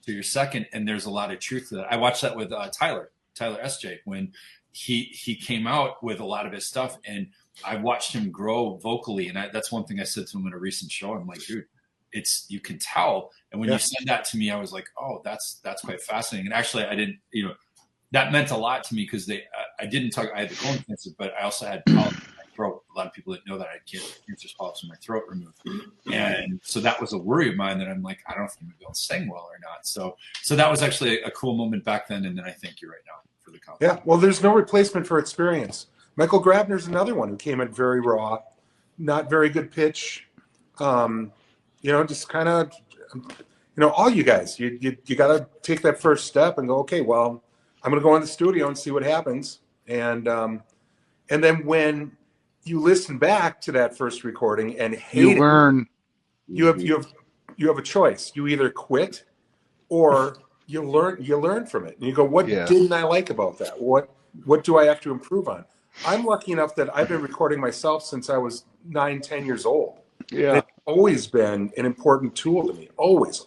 to your second, and there's a lot of truth to that. I watched that with Tyler SJ when he came out with a lot of his stuff, and I watched him grow vocally, and that's one thing I said to him in a recent show. I'm like, dude, you can tell. And when you said that to me, I was like, oh, that's quite fascinating. And actually, I didn't, you know, that meant a lot to me, because I didn't talk. I had the colon cancer, but I also had polyps in my throat. A lot of people didn't know that I had cancer polyps in my throat removed, and so that was a worry of mine. That I'm like, I don't know if I'm gonna be able to sing well or not. So that was actually a cool moment back then. And then I thank you right now for the compliment. Yeah, well, there's no replacement for experience. Michael Grabner's another one who came in very raw, not very good pitch. You know, just kind of, you know, all you guys, you got to take that first step and go, okay, well, I'm going to go in the studio and see what happens. And then when you listen back to that first recording and hate learn. You have a choice. You either quit or you learn from it. And you go, what didn't I like about that? What do I have to improve on? I'm lucky enough that I've been recording myself since I was 9-10 years old. Yeah. It's always been an important tool to me. Always.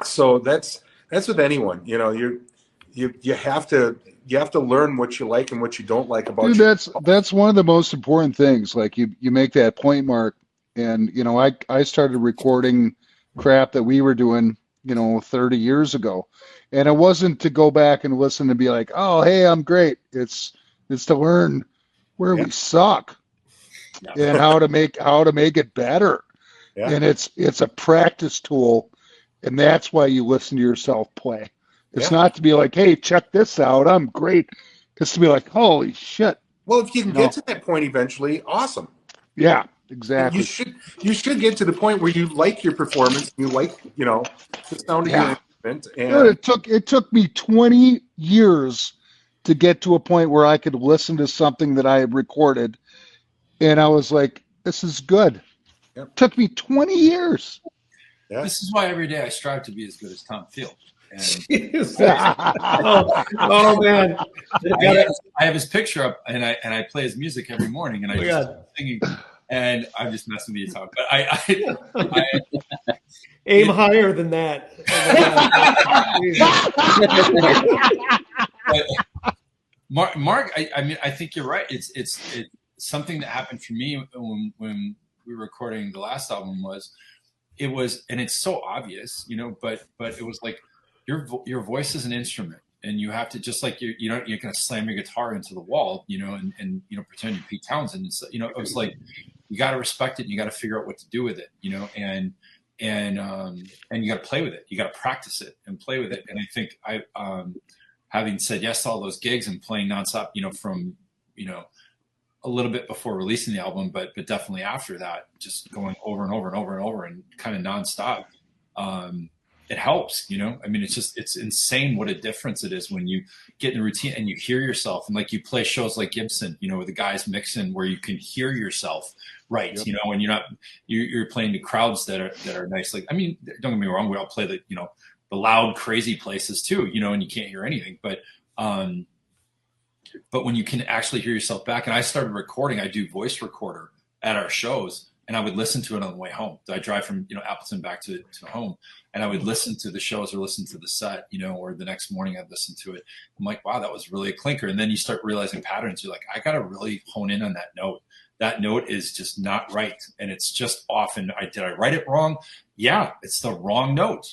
So that's with anyone. You know, you have to learn what you like and what you don't like about. Dude, that's one of the most important things. Like you make that point, Mark, and you know, I started recording crap that we were doing, you know, 30 years ago, and it wasn't to go back and listen and be like, oh, hey, I'm great. It's to learn where we suck. And how to make it better. Yeah. And it's a practice tool, and that's why you listen to yourself play. It's not to be like, hey, check this out, I'm great. It's to be like, holy shit. Well, if you can get to that point eventually, awesome. Yeah, exactly. You should get to the point where you like your performance, you like, you know, the sound of your instrument. And Dude, it took me 20 years to get to a point where I could listen to something that I had recorded. And I was like, this is good. Yep. Took me 20 years. Yeah. This is why every day I strive to be as good as Tom Thiel. Oh man. I have his picture up, and I play his music every morning, and I just start singing, and I'm just messing with you, Tom. But I aim higher than that. Mark, I mean, I think you're right. It's something that happened for me when we were recording the last album and it's so obvious, you know, but it was like your voice is an instrument, and you have to, just like you're going to slam your guitar into the wall, you know, and you know, pretend you're Pete Townshend. And so, you know, it was like, you got to respect it, and you got to figure out what to do with it, you know, and you got to play with it. You got to practice it and play with it. And I think having said yes to all those gigs and playing nonstop, you know, from, you know, a little bit before releasing the album, but definitely after that, just going over and over and over and over and kind of nonstop. It helps, you know. I mean, it's insane what a difference it is when you get in the routine and you hear yourself, and like you play shows like Gibson, you know, with the guys mixing where you can hear yourself, right? Yep. You know, and you're playing to crowds that are nice. Like, I mean, don't get me wrong, we all play the, you know, the loud, crazy places too, you know, and you can't hear anything, but when you can actually hear yourself back. And I started recording, I do voice recorder at our shows, and I would listen to it on the way home. I drive from, you know, Appleton back to home, and I would listen to the shows or listen to the set, you know, or the next morning I'd listen to it. I'm like, wow, that was really a clinker. And then you start realizing patterns. You're like, I got to really hone in on that note. that note is just not right, and it's just off. And did I write it wrong? Yeah, it's the wrong note,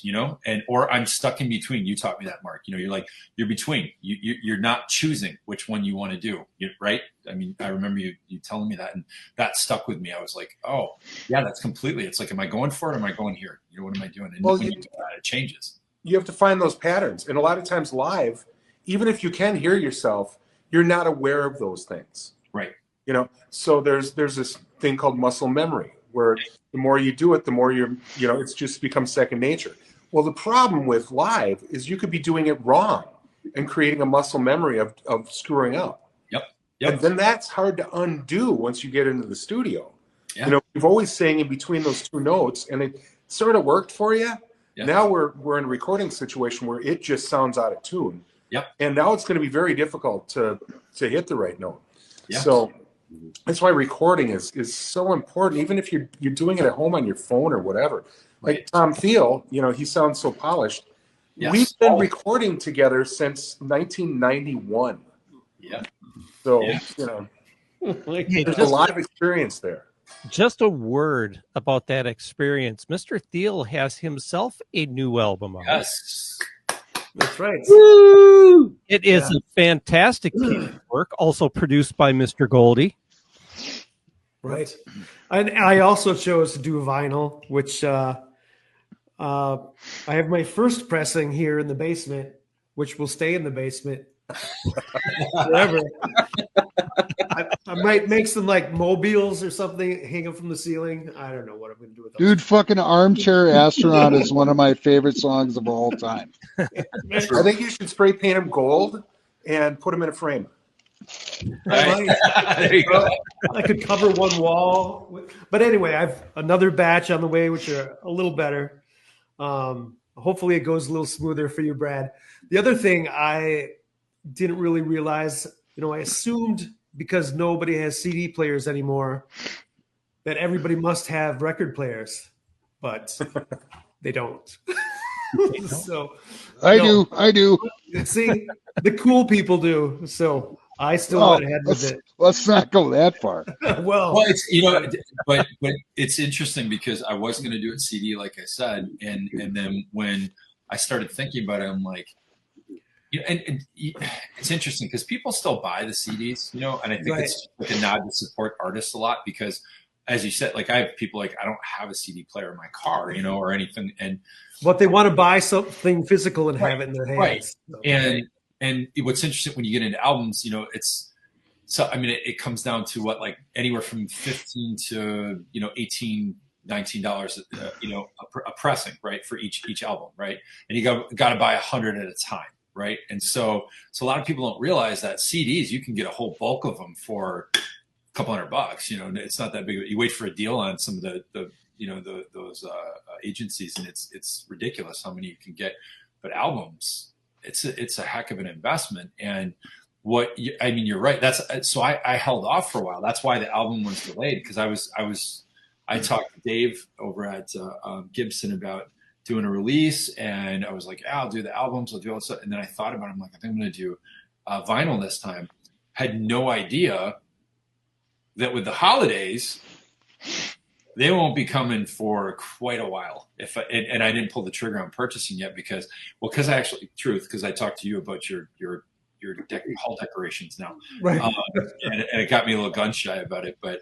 or I'm stuck in between. You taught me that, Mark. You're between. You're not choosing which one you want to do, right? I mean, I remember you telling me that, and that stuck with me. I was like, oh, yeah, that's completely. It's like, am I going for it? Or am I going here? What am I doing? And when you do that, it changes. You have to find those patterns, and a lot of times live, even if you can hear yourself, you're not aware of those things, right? So there's this thing called muscle memory, where the more you do it, the more it's just becomes second nature. Well, the problem with live is you could be doing it wrong and creating a muscle memory of screwing up. Yep. And then that's hard to undo once you get into the studio. Yeah. We've always sang in between those two notes, and it sort of worked for you. Yeah. Now we're in a recording situation where it just sounds out of tune. Yep. And now it's going to be very difficult to hit the right note. Yeah. So that's why recording is so important, even if you're doing it at home on your phone or whatever. Like Tom Thiel, he sounds so polished. Yes. We've been recording together since 1991. Yeah. So, there's a lot of experience there. Just a word about that experience. Mr. Thiel has himself a new album out. Yes. That's right. Woo! It is a fantastic piece of work, also produced by Mr. Golde. Right. And I also chose to do vinyl, which I have my first pressing here in the basement, which will stay in the basement forever. I might make some like mobiles or something, hang them from the ceiling. I don't know what I'm going to do with those. Dude, fucking Armchair Astronaut is one of my favorite songs of all time. I think you should spray paint them gold and put them in a frame. There you go. I could cover one wall. But anyway, I have another batch on the way, which are a little better. Hopefully it goes a little smoother for you, Brad. The other thing I didn't really realize, I assumed because nobody has CD players anymore that everybody must have record players, but they don't. So I do. See, the cool people do. So I still went ahead with it. Let's not go that far. well, it's but it's interesting because I was going to do it CD, like I said, and then when I started thinking about it, I'm like, and it's interesting because people still buy the CDs, and I think it's like a nod to support artists a lot because, as you said, like I have people like I don't have a CD player in my car, or anything, but they want to buy something physical and have it in their hands. Right. So, and what's interesting when you get into albums, it comes down to what, like anywhere from $15 to $18, $19, a pressing, right, for each album, right, and you got to buy 100 at a time. Right. And so a lot of people don't realize that CDs, you can get a whole bulk of them for a couple $100, it's not that big. You wait for a deal on some of those agencies and it's ridiculous how many you can get, but albums, it's a heck of an investment. And you're right. So I held off for a while. That's why the album was delayed. Cause I talked to Dave over at Gibson about doing a release, and I was like, I'll do the albums, I'll do all this stuff. And then I thought about it. I'm like, I think I'm going to do vinyl this time. Had no idea that with the holidays, they won't be coming for quite a while. And I didn't pull the trigger on purchasing yet because I talked to you about your hall decorations now. Right. And it got me a little gun shy about it, but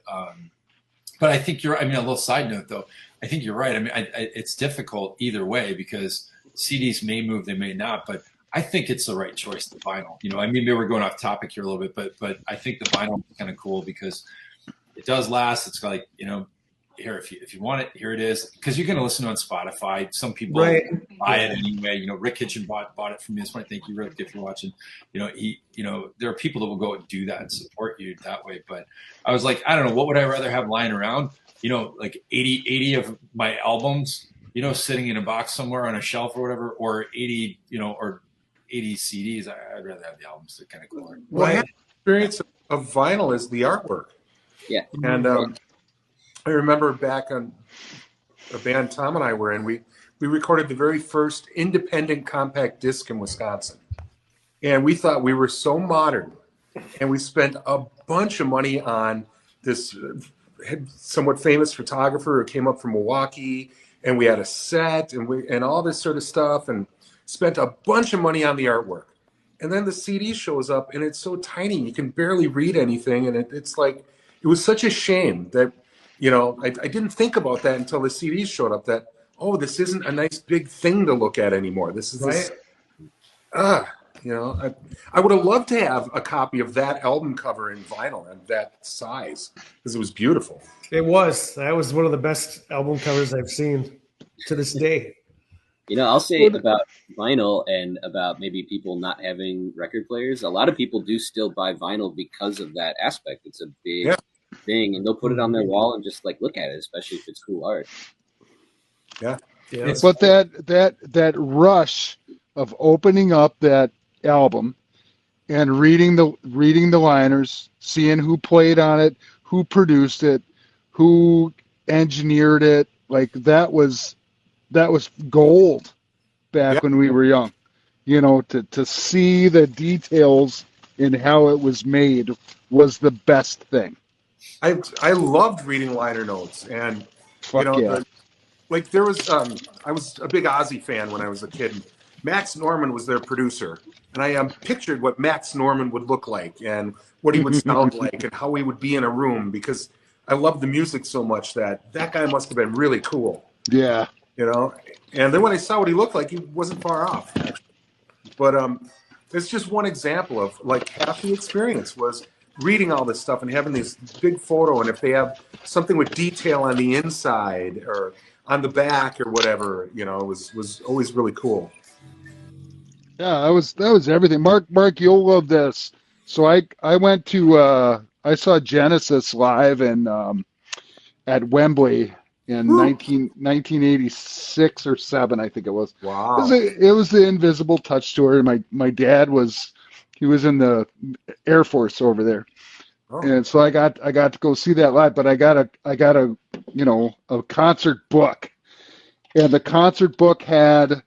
I think you're. A little side note though. I think you're right. It's difficult either way because CDs may move, they may not. But I think it's the right choice, the vinyl. Maybe we're going off topic here a little bit, but I think the vinyl is kind of cool because it does last. It's like here if you want it, here it is. Because you're going to listen to it on Spotify. Some people buy it anyway. Rick Hitchen bought it from me. That's why thank you, Rick, if you're watching. There are people that will go and do that and support you that way. But I was like, I don't know, what would I rather have lying around? Like 80 of my albums, sitting in a box somewhere on a shelf or whatever, or 80, or 80 CDs. I'd rather have the albums. They're kind of cooler. Well, the experience of vinyl is the artwork. Yeah. And I remember back on a band Tom and I were in, we recorded the very first independent compact disc in Wisconsin. And we thought we were so modern. And we spent a bunch of money on this somewhat famous photographer who came up from Milwaukee, and we had a set and all this sort of stuff, and spent a bunch of money on the artwork. And then the CD shows up, and it's so tiny you can barely read anything, and it's like it was such a shame that I didn't think about that until the CDs showed up. That this isn't a nice big thing to look at anymore. This is right. I would have loved to have a copy of that album cover in vinyl and that size because it was beautiful. That was one of the best album covers I've seen to this day. I'll say about vinyl and about maybe people not having record players. A lot of people do still buy vinyl because of that aspect. It's a big thing, and they'll put it on their wall and just like look at it, especially if it's cool art. Yeah. But that rush of opening up that album and reading the liners, seeing who played on it, who produced it, who engineered it, like that was gold back when we were young. To see the details in how it was made was the best thing. I loved reading liner notes, and there was I was a big Ozzy fan when I was a kid. And Max Norman was their producer, and I pictured what Max Norman would look like and what he would sound like and how he would be in a room, because I loved the music so much that guy must have been really cool. Yeah. And then when I saw what he looked like, he wasn't far off, actually. But it's just one example of like half the experience was reading all this stuff and having this big photo, and if they have something with detail on the inside or on the back or whatever, it was always really cool. Yeah, that was everything. Mark, you'll love this. So I went to I saw Genesis live at Wembley in 1986 or 7, I think it was. Wow. It was the Invisible Touch tour. My dad was in the Air Force over there. Oh. And so I got to go see that live, but I got a concert book. And the concert book had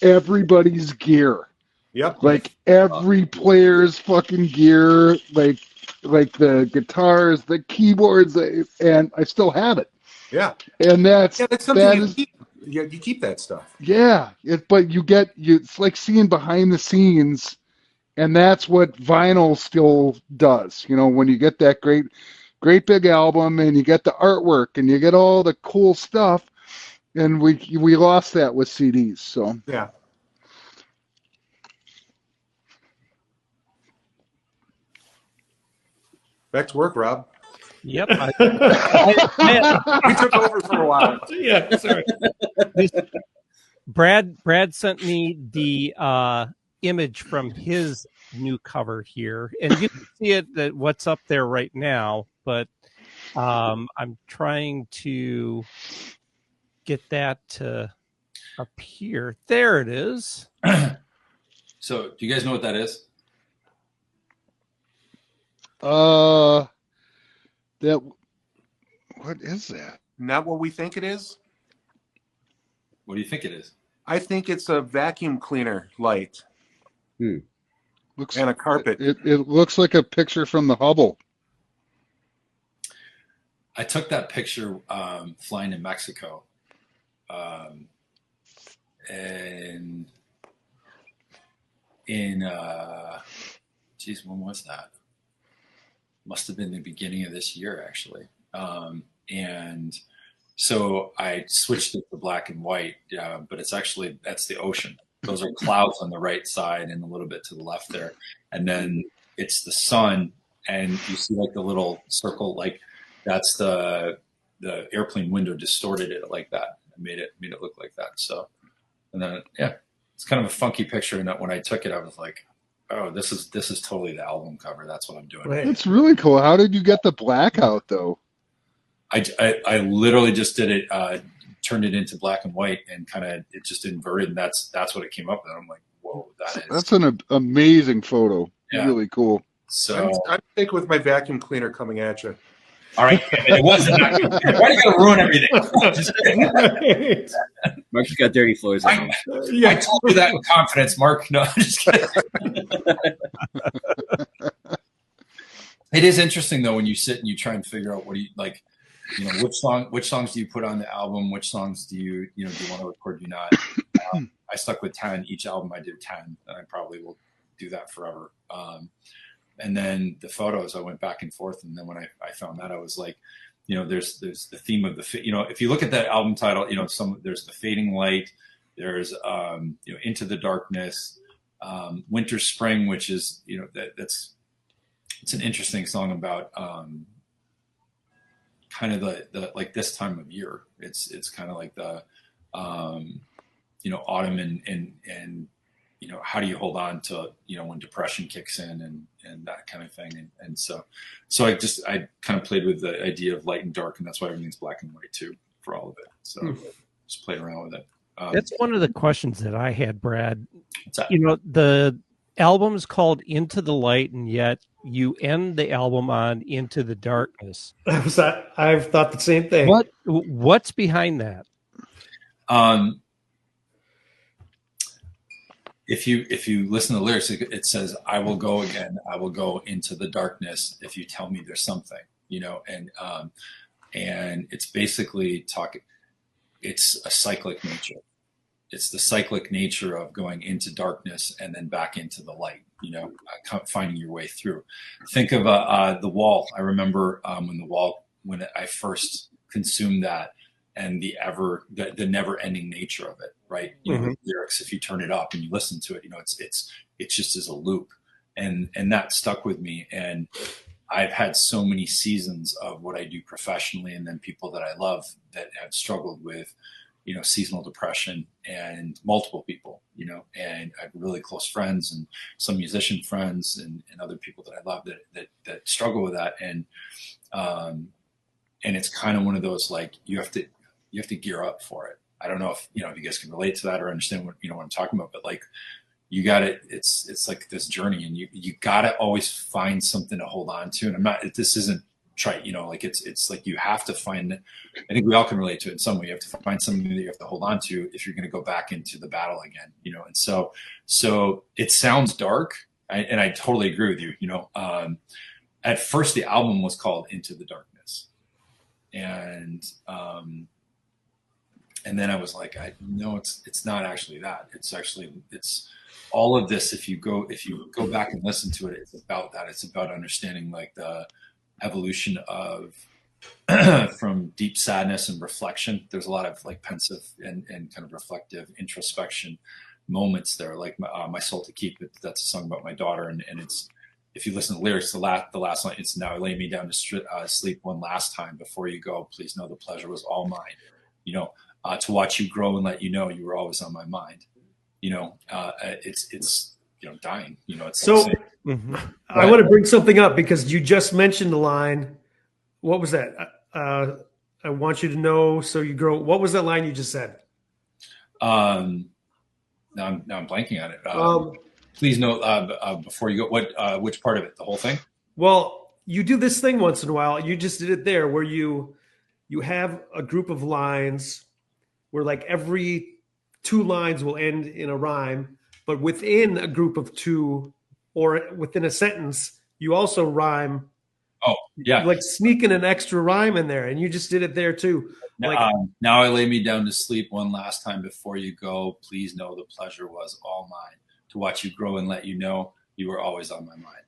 everybody's gear. Yep. Like every player's fucking gear, like the guitars, the keyboards, and I still have it. Yeah. And that's something you keep that stuff. Yeah. But it's like seeing behind the scenes, and that's what vinyl still does. When you get that great big album and you get the artwork and you get all the cool stuff, and we lost that with CDs. So yeah. Back to work, Rob. Yep. We took over for a while. Yeah, sorry. Brad sent me the image from his new cover here, and you can see it what's up there right now, but I'm trying to get that to appear. There it is. So do you guys know what that is? What is that? Not what we think it is. What do you think it is? I think it's a vacuum cleaner light. And a carpet. It looks like a picture from the Hubble. I took that picture flying to Mexico. And when was that? Must have been the beginning of this year, actually. And so I switched it to black and white, but that's the ocean. Those are clouds on the right side and a little bit to the left there. And then it's the sun, and you see like the little circle, like that's the airplane window distorted it like that. And made it look like that. So, and then, it's kind of a funky picture. And that when I took it, I was like, oh, this is totally the album cover. That's what I'm doing. Right. It's really cool. How did you get the blackout though? I literally just did it, turned it into black and white, and kind of it just inverted, and that's what it came up with. I'm like, whoa, that's an amazing photo. Yeah. Really cool. So I'm sticking with my vacuum cleaner coming at you. All right, it wasn't. Why are you gonna ruin everything? Mark's got dirty floors. I told you that with confidence, Mark. No, I'm just kidding. It is interesting though when you sit and you try and figure out what do you like, you know, which songs do you put on the album, which songs do you do you want to record, do you not? I stuck with 10. Each album I did 10, and I probably will do that forever. And then the photos, I went back and forth, and then when I found that, I was like, you know, there's the theme of the, you know, if you look at that album title, you know, there's the fading light, there's you know, Into the Darkness, Winter Spring, which is, you know, it's an interesting song about kind of the like this time of year. It's kind of like the you know, autumn and you know, how do you hold on to, you know, when depression kicks in and that kind of thing. And so I kind of played with the idea of light and dark, and that's why everything's black and white too for all of it. So just played around with it. That's one of the questions that I had, Brad. You know, the album's called Into the Light, and yet you end the album on Into the Darkness. I've thought the same thing. What's behind that? If you listen to the lyrics, it says, "I will go again. I will go into the darkness if you tell me there's something," you know, and it's basically talking. It's a cyclic nature. It's the cyclic nature of going into darkness and then back into the light, you know, finding your way through. Think of The Wall. I remember when I first consumed that, and the never ending nature of it, right? You know, the lyrics, if you turn it up and you listen to it, you know, it's just as a loop, and that stuck with me. And I've had so many seasons of what I do professionally, and then people that I love that have struggled with, you know, seasonal depression, and multiple people, you know, and I have really close friends and some musician friends and other people that I love that struggle with that. And it's kind of one of those, like, you have to gear up for it. I don't know if, you know, if you guys can relate to that or understand what, you know, what I'm talking about, but like, you got it. It's like this journey, and you got to always find something to hold on to. And this isn't trite, you know, like it's like you have to find, I think we all can relate to it in some way. You have to find something that you have to hold on to if you're going to go back into the battle again, you know? And so it sounds dark, and I totally agree with you. You know, at first the album was called Into the Darkness, and then I was like, no, it's not actually that. It's all of this. If you go back and listen to it, it's about that. It's about understanding like the evolution of from deep sadness and reflection. There's a lot of like pensive and kind of reflective introspection moments there. Like My Soul to Keep. That's a song about my daughter, and it's, if you listen to the lyrics, the last line, it's, "Now lay me down to sleep one last time before you go. Please know the pleasure was all mine. You know, to watch you grow and let you know you were always on my mind." You know, it's you know, dying. You know, it's so. I want to bring something up because you just mentioned the line. What was that? I want you to know so you grow. What was that line you just said? Now I'm blanking on it. Please note before you go, which part of it? The whole thing? Well, you do this thing once in a while. You just did it there where you have a group of lines where like every 2 lines will end in a rhyme, but within a group of 2 or within a sentence, you also rhyme. Oh, yeah. Like sneaking an extra rhyme in there. And you just did it there too. Like, now I lay me down to sleep one last time before you go. Please know the pleasure was all mine. To watch you grow and let you know you were always on my mind.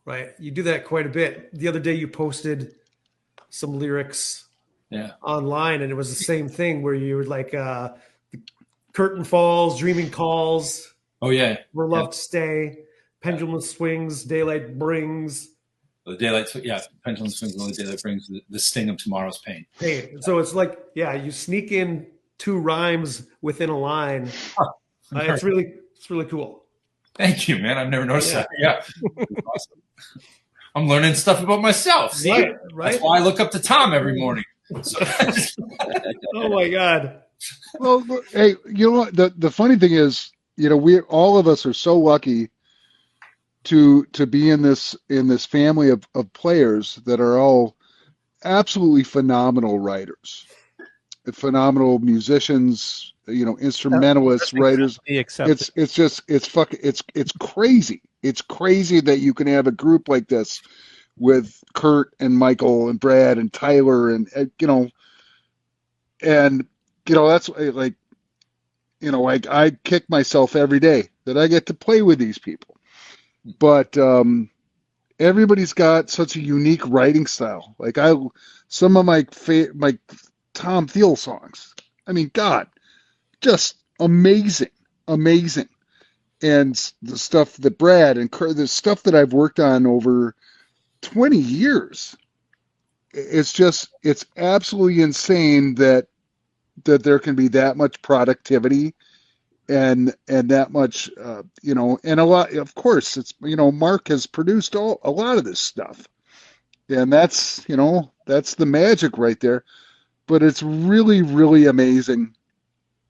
Right. You do that quite a bit. The other day you posted some lyrics online, and it was the same thing where you were like, the curtain falls, dreaming calls. Oh, yeah. We're love to stay. Pendulum swings, daylight brings. The daylight, pendulum swings, the daylight brings the sting of tomorrow's pain. Hey, so it's like, you sneak in 2 rhymes within a line. It's really cool. Thank you, man. I've never noticed that. Yeah, awesome. I'm learning stuff about myself. See, right. That's why I look up to Tom every morning. So, oh my God. Well, hey, you know what? The funny thing is, you know, all of us are so lucky to be in this family of players that are all absolutely phenomenal writers, phenomenal musicians, you know, instrumentalists, writers. It's crazy. It's crazy that you can have a group like this with Kurt and Michael and Brad and Tyler and that's like, I kick myself every day that I get to play with these people. But everybody's got such a unique writing style. Like some of my Tom Thiel songs. I mean, God, just amazing. And the stuff that Brad and Kurt, the stuff that I've worked on over 20 years, it's absolutely insane that there can be that much productivity and that much, and a lot, of course, it's, Marc has produced a lot of this stuff, and that's the magic right there. But it's really, really amazing,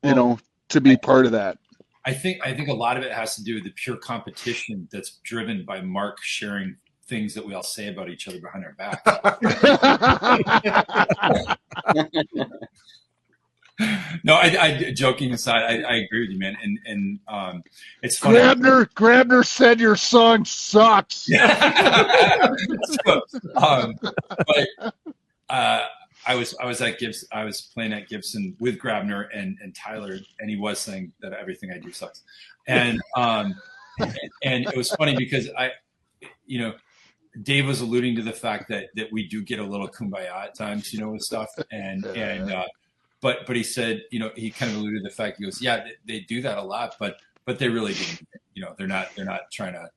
to be part of that. I think a lot of it has to do with the pure competition that's driven by Marc sharing things that we all say about each other behind our back. No, I joking aside, I agree with you, man. And it's funny. Grabner said your song sucks. But I was at Gibson. I was playing at Gibson with Grabner and Tyler, and he was saying that everything I do sucks. And and it was funny because Dave was alluding to the fact that we do get a little kumbaya at times, with stuff. But he said, he kind of alluded to the fact, he goes, yeah, they do that a lot, but they really didn't, they're not trying to,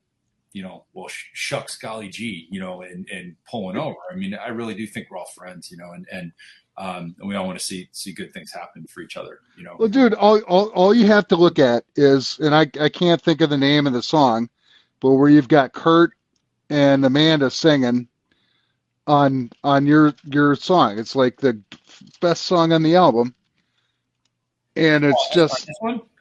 well, shucks, golly gee, and pulling over. I mean, I really do think we're all friends, and we all want to see good things happen for each other, Well, dude, all you have to look at is, and I can't think of the name of the song, but where you've got Kurt and Amanda singing on your song. It's like the best song on the album, and it's just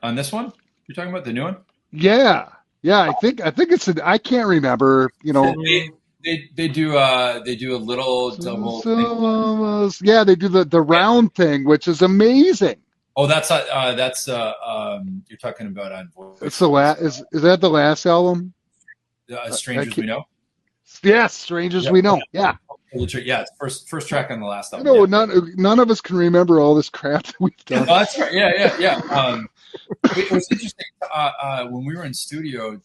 on this one. You're talking about the new one? Yeah. I think it's I can't remember. They do a little double. Yeah, they do the round thing, which is amazing. Oh, that's you're talking about on Voice. It's the last. Is that the last album? Strangers We Know. Yes, Strangers We Know. Yeah. Yeah, it's first track on the last album. No, none of us can remember all this crap that we've done. Oh, that's right. Yeah. It was interesting when we were in studio.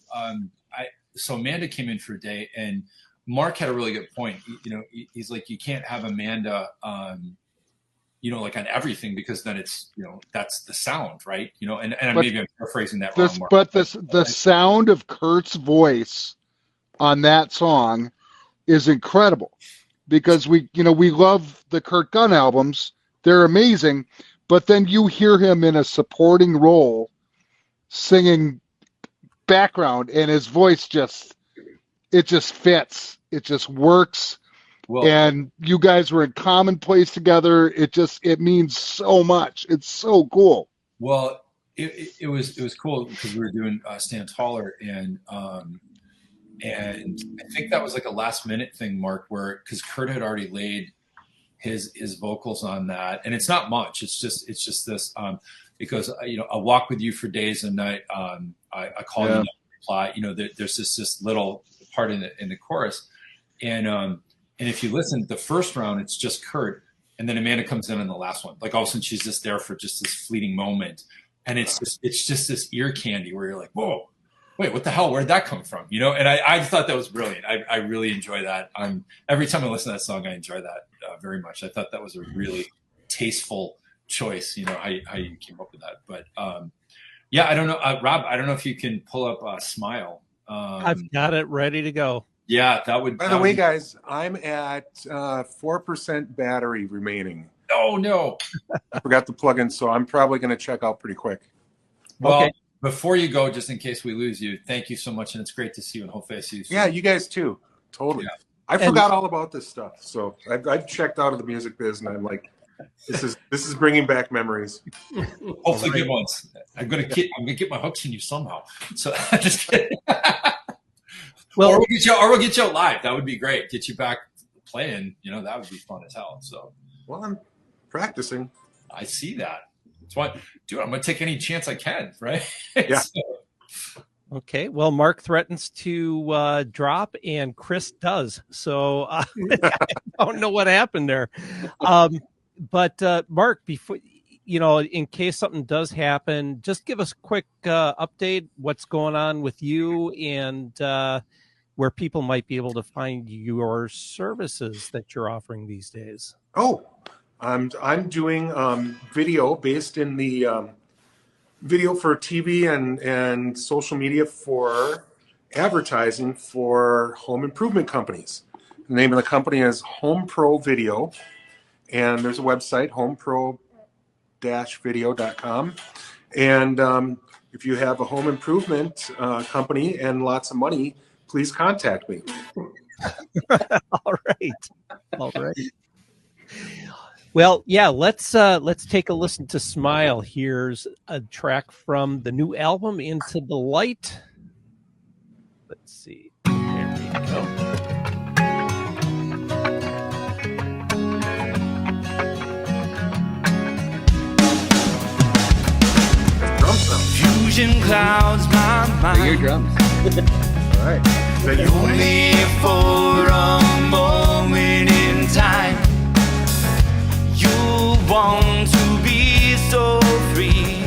So Amanda came in for a day, and Marc had a really good point. He's like, you can't have Amanda, like on everything, because then it's that's the sound, right? And maybe I'm paraphrasing that wrong. But the sound of Kurt's voice on that song is incredible, because we love the Kurt Gunn albums. They're amazing, but then you hear him in a supporting role singing background, and his voice just fits. It just works. Well, and you guys were in common place together. It means so much. It's so cool. Well, it was cool because we were doing Stan Taller, and I think that was like a last minute thing, Marc, because Kurt had already laid his vocals on that, and it's not much. It's just this because I'll walk with you for days and night. I call you, reply. There's this little part in the chorus, and if you listen, the first round it's just Kurt, and then Amanda comes in on the last one. Like all of a sudden she's just there for just this fleeting moment, and it's just this ear candy where you're like, whoa. Wait, what the hell? Where'd that come from? And I thought that was brilliant. I really enjoy that. Every time I listen to that song, I enjoy that very much. I thought that was a really tasteful choice. How you came up with that. But I don't know, Rob. I don't know if you can pull up Smile. I've got it ready to go. Yeah, that would. By the way, guys, I'm at 4% battery remaining. Oh no! I forgot to plug in, so I'm probably going to check out pretty quick. Well. Okay. Before you go, just in case we lose you, thank you so much, and it's great to see you, and hopefully I see you soon. Yeah, you guys too. Totally. Yeah. I forgot all about this stuff, so I've checked out of the music biz, and I'm like, this is bringing back memories. Hopefully good ones. I'm gonna get my hooks in you somehow. So I'm just kidding. Well, or we'll get you live. That would be great. Get you back playing. That would be fun as hell. So. Well, I'm practicing. I see that. That's why, dude, I'm gonna take any chance I can, right? Yeah. Okay. Well, Mark threatens to drop, and Chris does. So I don't know what happened there. But Mark, before in case something does happen, just give us a quick update. What's going on with you, and where people might be able to find your services that you're offering these days. Oh, I'm doing video based in the video for TV and social media for advertising for home improvement companies. The name of the company is Home Pro Video, and there's a website, homepro-video.com. And if you have a home improvement company and lots of money, please contact me. All right. Well, yeah, let's take a listen to Smile. Here's a track from the new album, Into the Light. Let's see. There we go. Fusion clouds my mind. Your drums. All right. Only for a moment in time. You want to be so free.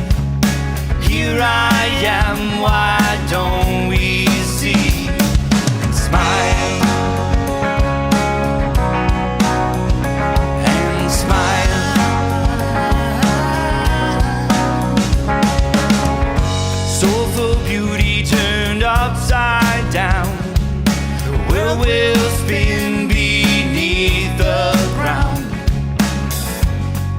Here I am, why don't we see? And smile. And smile. Soulful beauty turned upside down. The world will spin beneath the ground.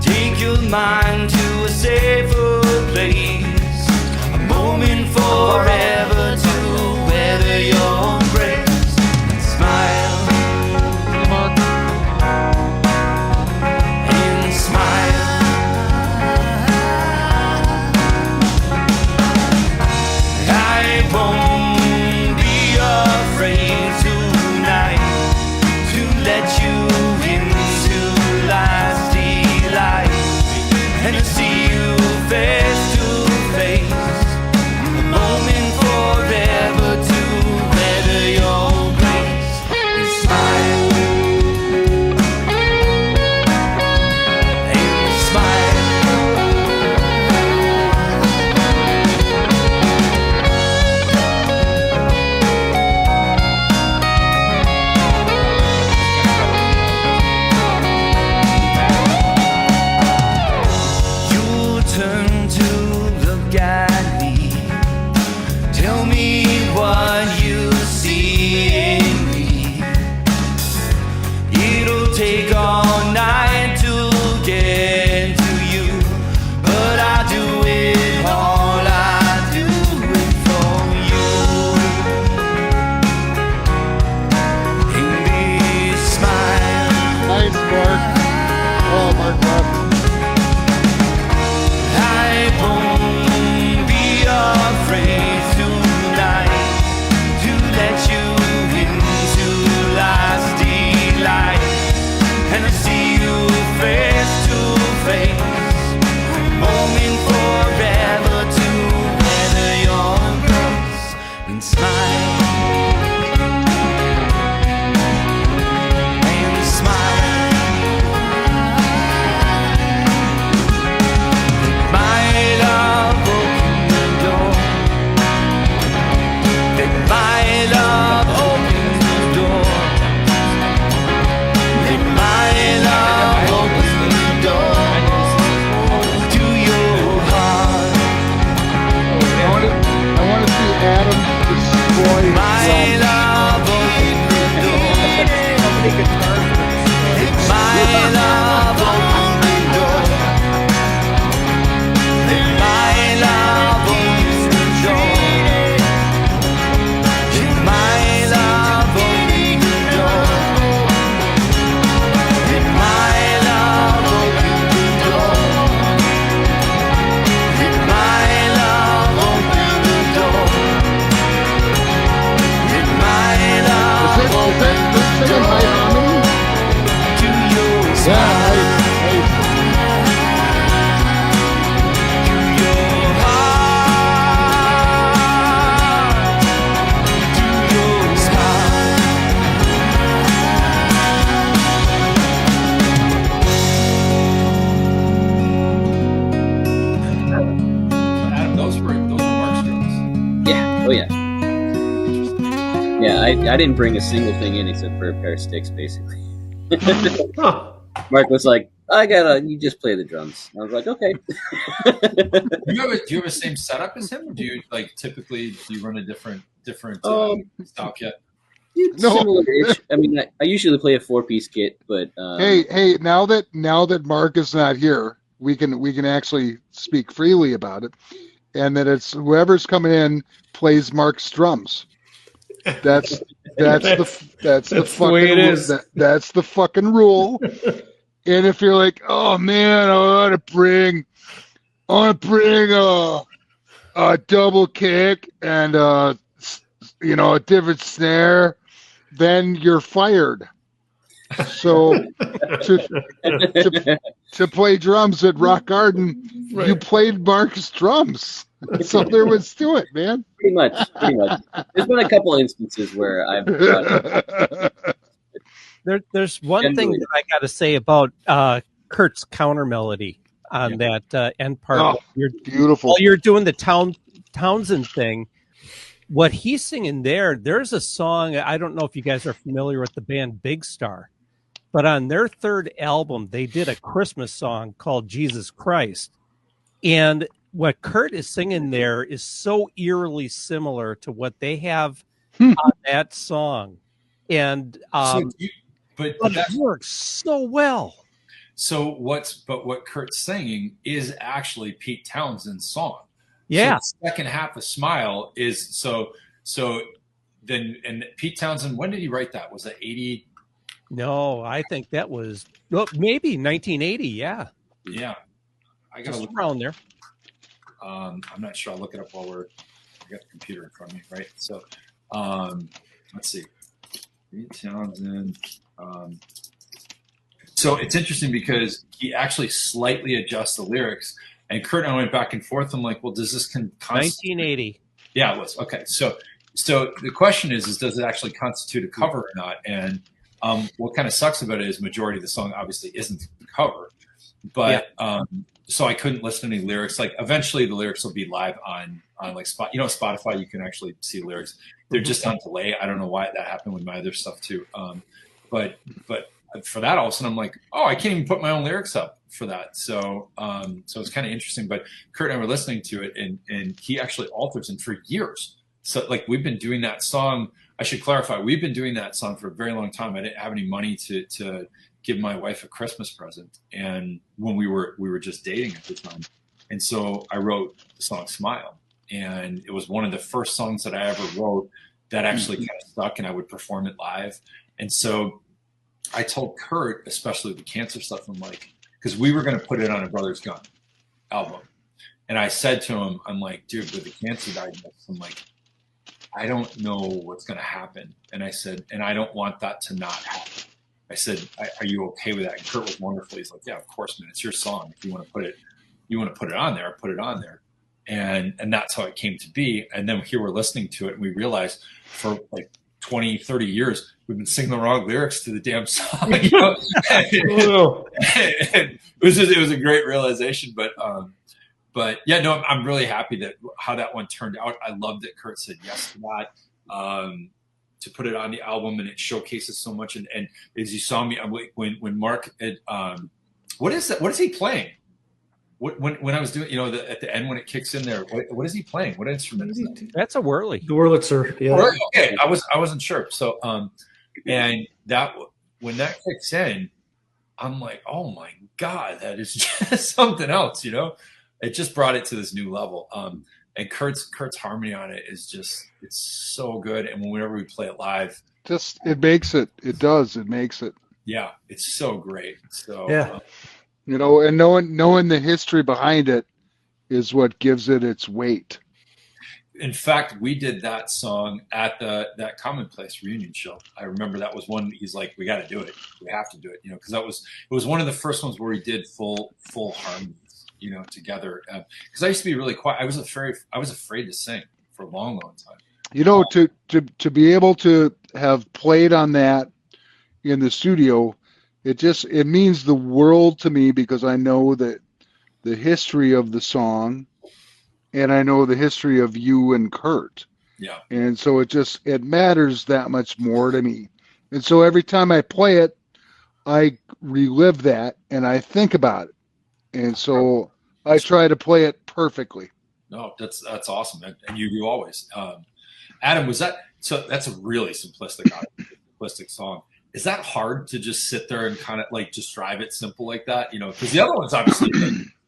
Take your mind to a safer place. A moment forever to weather your grace. And smile. And smile. I won't be afraid tonight to let you into life's delight. And to see you face to face. A moment forever to weather your grace. And smile. And smile. You turn to look at me. Tell me what you see in me. It'll take all night to get to you, but I do it all. I do it for you. And baby, smile. Nice, Mark. Oh, Mark left. I won't be afraid tonight to let you into life's delight. And to see you face to face. A moment forever to weather your grace. And smile. And smile. My love open the door. Let my love open the door. Let my love open the door to your heart. I want to see Adam destroy My love open the door. Let my love open the door. Let my love open the door. Let my love open the door. Let my love open the door. Let my love open the door. Let my love Is that singing High Harmony? to your Yeah, smile. nice. To your heart. I didn't bring a single thing in except for a pair of sticks, basically. Huh. Mark was like, you just play the drums. I was like, okay. Do you have a same setup as him? Or do you typically run a different style kit? No. Similar-ish. I mean, I usually play a 4-piece kit, but hey, now that Mark is not here, we can actually speak freely about it, and that it's whoever's coming in plays Mark's drums. That's the way it is. That's the fucking rule. And if you're like, oh man, I want to bring a double kick and a different snare, then you're fired. So to play drums at Rock Garden, right, you played Mark's drums. So there was to it, man. Pretty much. There's been a couple instances where I've There's one thing that I got to say about Kurt's counter melody on that end part. Oh, beautiful. While you're doing the Townshend thing, what he's singing there's a song. I don't know if you guys are familiar with the band Big Star, but on their third album, they did a Christmas song called Jesus Christ. And what Kurt is singing there is so eerily similar to what they have on that song. And but it works so well. So what Kurt's singing is actually Pete Townshend's song. Yeah. So the second half of Smile is so then, and Pete Townshend, when did he write that? Was that 80? No, I think that was maybe 1980. Yeah. Yeah. I got to look around there. I'm not sure. I'll look it up while I got the computer in front of me, right? So let's see. Pete Townshend. So it's interesting because he actually slightly adjusts the lyrics, and Kurt and I went back and forth. I'm like, well, does this 1980? Yeah, it was. Okay. So the question is does it actually constitute a cover or not? And what kind of sucks about it is majority of the song obviously isn't a cover, but so I couldn't listen to any lyrics. Like eventually the lyrics will be live on like Spotify, you can actually see lyrics. They're just on delay. I don't know why that happened with my other stuff too. But for that, all of a sudden I'm like, oh, I can't even put my own lyrics up for that. So it's kind of interesting. But Kurt and I were listening to it, and he actually alters it for years. So like we've been doing that song. I should clarify, we've been doing that song for a very long time. I didn't have any money to give my wife a Christmas present, and when we were just dating at the time, and so I wrote the song Smile, and it was one of the first songs that I ever wrote that actually kind of stuck, and I would perform it live. And so I told Kurt, especially the cancer stuff, I'm like, because we were going to put it on a Brothers Gun album, and I said to him, I'm like, dude, with the cancer diagnosis, I'm like, I don't know what's going to happen. And I said, and I don't want that to not happen. I said, are you okay with that? And Kurt was wonderful. He's like, yeah, of course, man. It's your song. If you want to put it on there, put it on there. And that's how it came to be. And then here we're listening to it, and we realized for like 20, 30 years, we've been singing the wrong lyrics to the damn song. You know? And it was a great realization, but yeah, no, I'm really happy that how that one turned out. I love that Kurt said yes to that, to put it on the album, and it showcases so much. And as you saw me, when Mark had, what is that? What is he playing? When I was doing, at the end when it kicks in there, what is he playing? What instrument is that? That's a whirly. The Wurlitzer. Yeah. Okay, I wasn't sure. So, and that when that kicks in, I'm like, oh my God, that is just something else, It just brought it to this new level. And Kurt's harmony on it is it's so good. And whenever we play it live, it makes it. It does. It makes it. Yeah, it's so great. So yeah, and knowing the history behind it is what gives it its weight. In fact, we did that song at that Commonplace reunion show. I remember that was one. He's like, "We got to do it. We have to do it." Because it was one of the first ones where we did full harmony. Together. Because I used to be really quiet. I was afraid to sing for a long, long time. To be able to have played on that in the studio, it means the world to me, because I know that the history of the song, and I know the history of you and Kurt. Yeah. And so it matters that much more to me. And so every time I play it, I relive that and I think about it. And so I try to play it perfectly. No, that's awesome. And you do always. Adam, that's a really simplistic song. Is that hard to just sit there and kind of like just drive it simple like that? Because the other one's obviously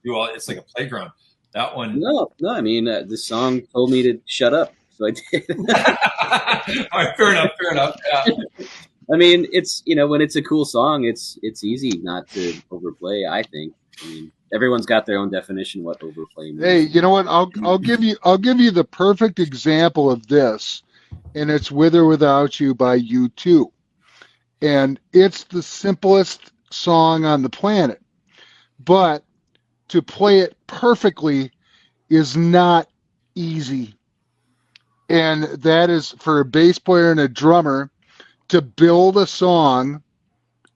it's like a playground. That one. No. I mean, the song told me to shut up, so I did. All right, fair enough. Yeah. I mean, it's when it's a cool song, it's easy not to overplay. I think. I mean, everyone's got their own definition of what overplay means. Hey, you know what? I'll give you the perfect example of this, and it's "With or Without You" by U2, and it's the simplest song on the planet, but to play it perfectly is not easy, and that is for a bass player and a drummer to build a song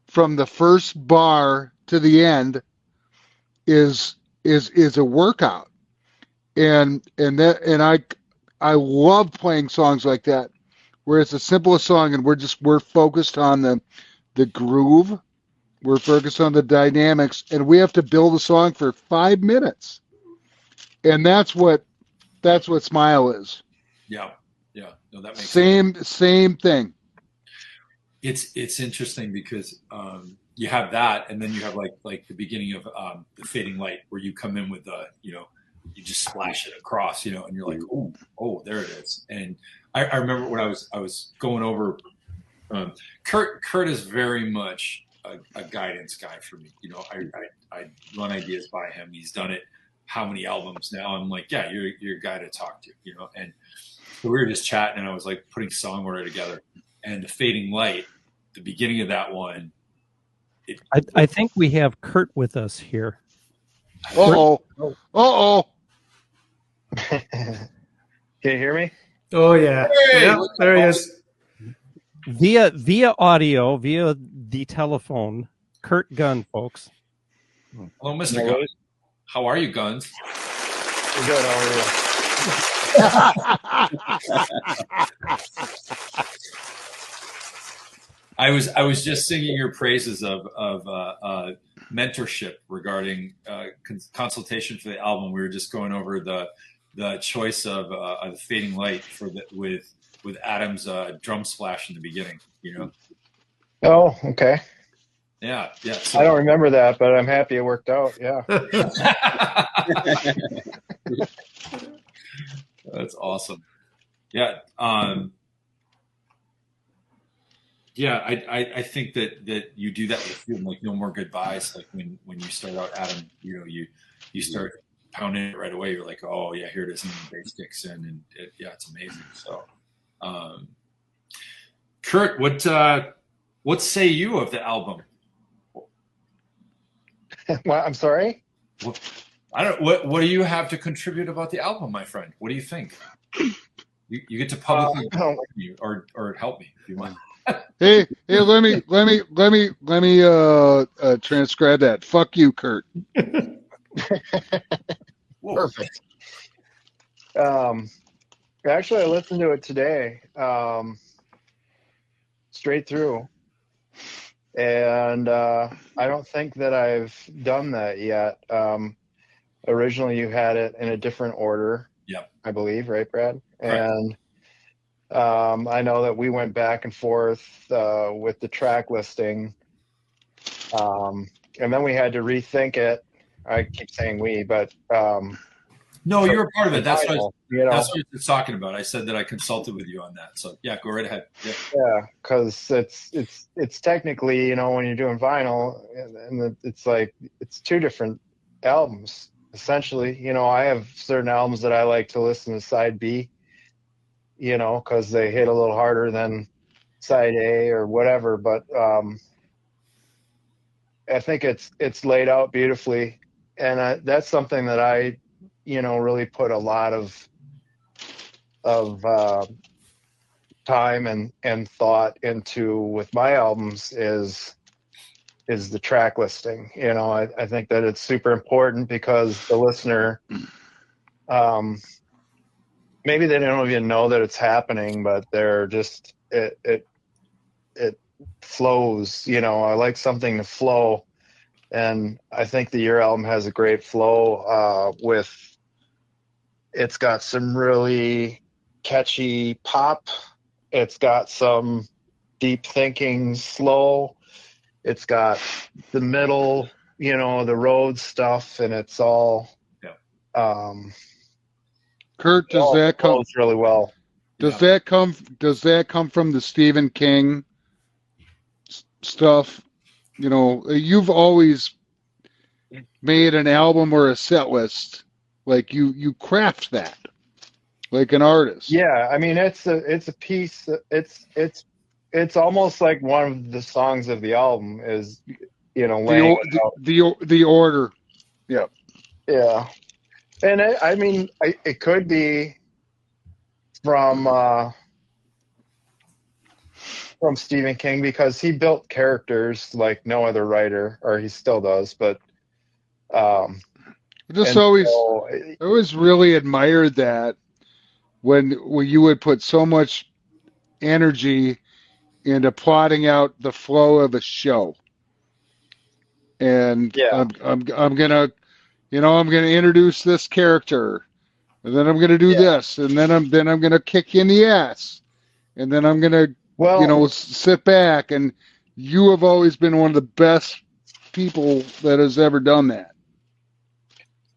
from the first bar to the end is a workout, and I love playing songs like that where it's the simplest song and we're focused on the groove, we're focused on the dynamics, and we have to build a song for 5 minutes, and that's what Smile is. Yeah. No, that makes sense. Same thing. It's interesting because you have that, and then you have like the beginning of the Fading Light, where you come in with you just splash it across, and you're like, oh, there it is. And I remember when I was going over, Kurt is very much a guidance guy for me. I run ideas by him. He's done it how many albums now? I'm like, yeah, you're a guy to talk to, And so we were just chatting, and I was like putting songwriter together, and the Fading Light, the beginning of that one. I think we have Kurt with us here. Uh-oh. Can you hear me? Oh yeah. Hey, yep, there he is. Via audio, via the telephone, Kurt Gunn, folks. Hello, Mr. Gunn. How are you, Guns? Good. How are you? I was just singing your praises of mentorship regarding consultation for the album. We were just going over the choice of Fading Light with Adam's drum splash in the beginning. Oh, okay. Yeah. So, I don't remember that, but I'm happy it worked out. Yeah. That's awesome. Yeah. I think that you do that with feeling like No More Goodbyes. Like when you start out, Adam, you start pounding it right away. You're like, oh yeah, here it is, and the bass kicks in, and it's amazing. So, Kurt, what say you of the album? Well, I'm sorry. What do you have to contribute about the album, my friend? What do you think? You get to publicly or help me if you want. Hey, let me transcribe that. Fuck you, Kurt. Perfect. Actually, I listened to it today, straight through, and I don't think that I've done that yet. Originally, you had it in a different order. Yep. I believe, right, Brad? Correct. And I know that we went back and forth with the track listing, and then we had to rethink it. I keep saying we, but no, you're a part of it. That's what that's what you're talking about. I said that I consulted with you on that. So yeah, go right ahead. Yeah, because it's technically, when you're doing vinyl, and it's like it's two different albums essentially. I have certain albums that I like to listen to side B, because they hit a little harder than side A or whatever. But I think it's laid out beautifully, and that's something that I, really put a lot of time and thought into with my albums is the track listing. I think that it's super important because the listener maybe they don't even know that it's happening, but they're just it flows. You know, I like something to flow, and I think the Your album has a great flow. It's got some really catchy pop. It's got some deep thinking slow. It's got the middle, you know, the road stuff, and it's all. Kurt, does that come really well? Does that come from the Stephen King stuff? You know, you've always made an album or a set list, like you craft that like an artist. Yeah, I mean it's a piece. It's almost like one of the songs of the album is, you know, the order. Yeah. Yeah. And it could be from Stephen King, because he built characters like no other writer, or he still does. But I always really admired that when you would put so much energy into plotting out the flow of a show. And yeah. I'm gonna introduce this character, and then I'm gonna do this, and then I'm gonna kick you in the ass, and then I'm gonna sit back. And you have always been one of the best people that has ever done that.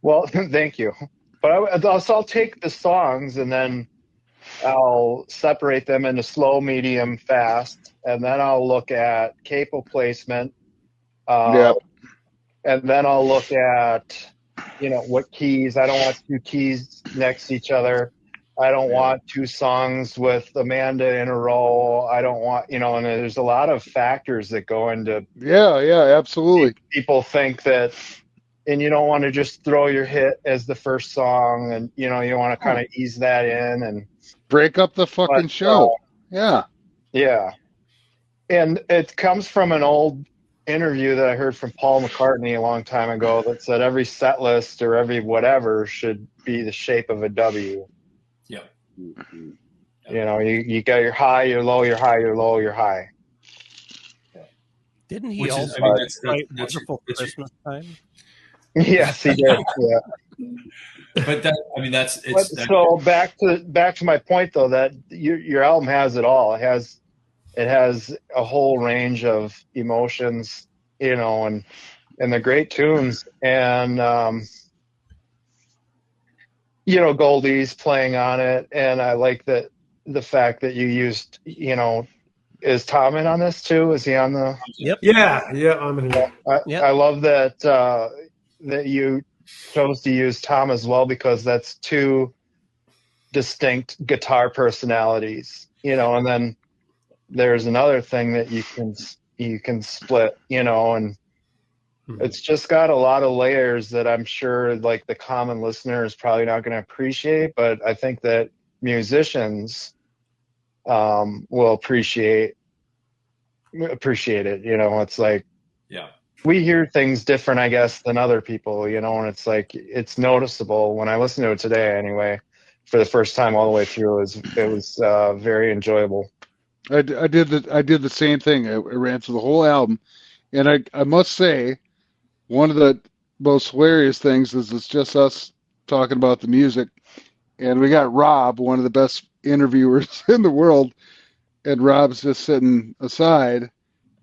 Well, thank you. But I'll take the songs and then I'll separate them into slow, medium, fast, and then I'll look at capo placement. And then I'll look at, you know, what keys. I don't want two keys next to each other. I don't want two songs with Amanda in a row. I don't want, you know, and there's a lot of factors that go into. Yeah, absolutely. People think that, and you don't want to just throw your hit as the first song, and, you know, you want to kind of ease that in and break up the fucking show. Yeah. And it comes from an old interview that I heard from Paul McCartney a long time ago that said every set list or every whatever should be the shape of a W. Yeah. You know, you got your high, your low, your high, your low, your high. Didn't he also write Wonderful Christmas Time? Yes, he did. Yeah. But so back to my point though, that your album has it all. It has a whole range of emotions, you know, and the great tunes, and you know, Goldie's playing on it, and I like that the fact that you used, you know, is Tom in on this too? Is he on the? Yep. Yeah, I'm in here. I love that that you chose to use Tom as well, because that's two distinct guitar personalities, you know, and then there's another thing that you can split, you know, and it's just got a lot of layers that I'm sure like the common listener is probably not going to appreciate, but I think that musicians will appreciate it. You know, it's like, we hear things different, I guess, than other people, you know, and it's like, it's noticeable. When I listen to it today anyway, for the first time all the way through, it was very enjoyable. I did the same thing. I ran through the whole album, and I must say, one of the most hilarious things is it's just us talking about the music, and we got Rob, one of the best interviewers in the world, and Rob's just sitting aside,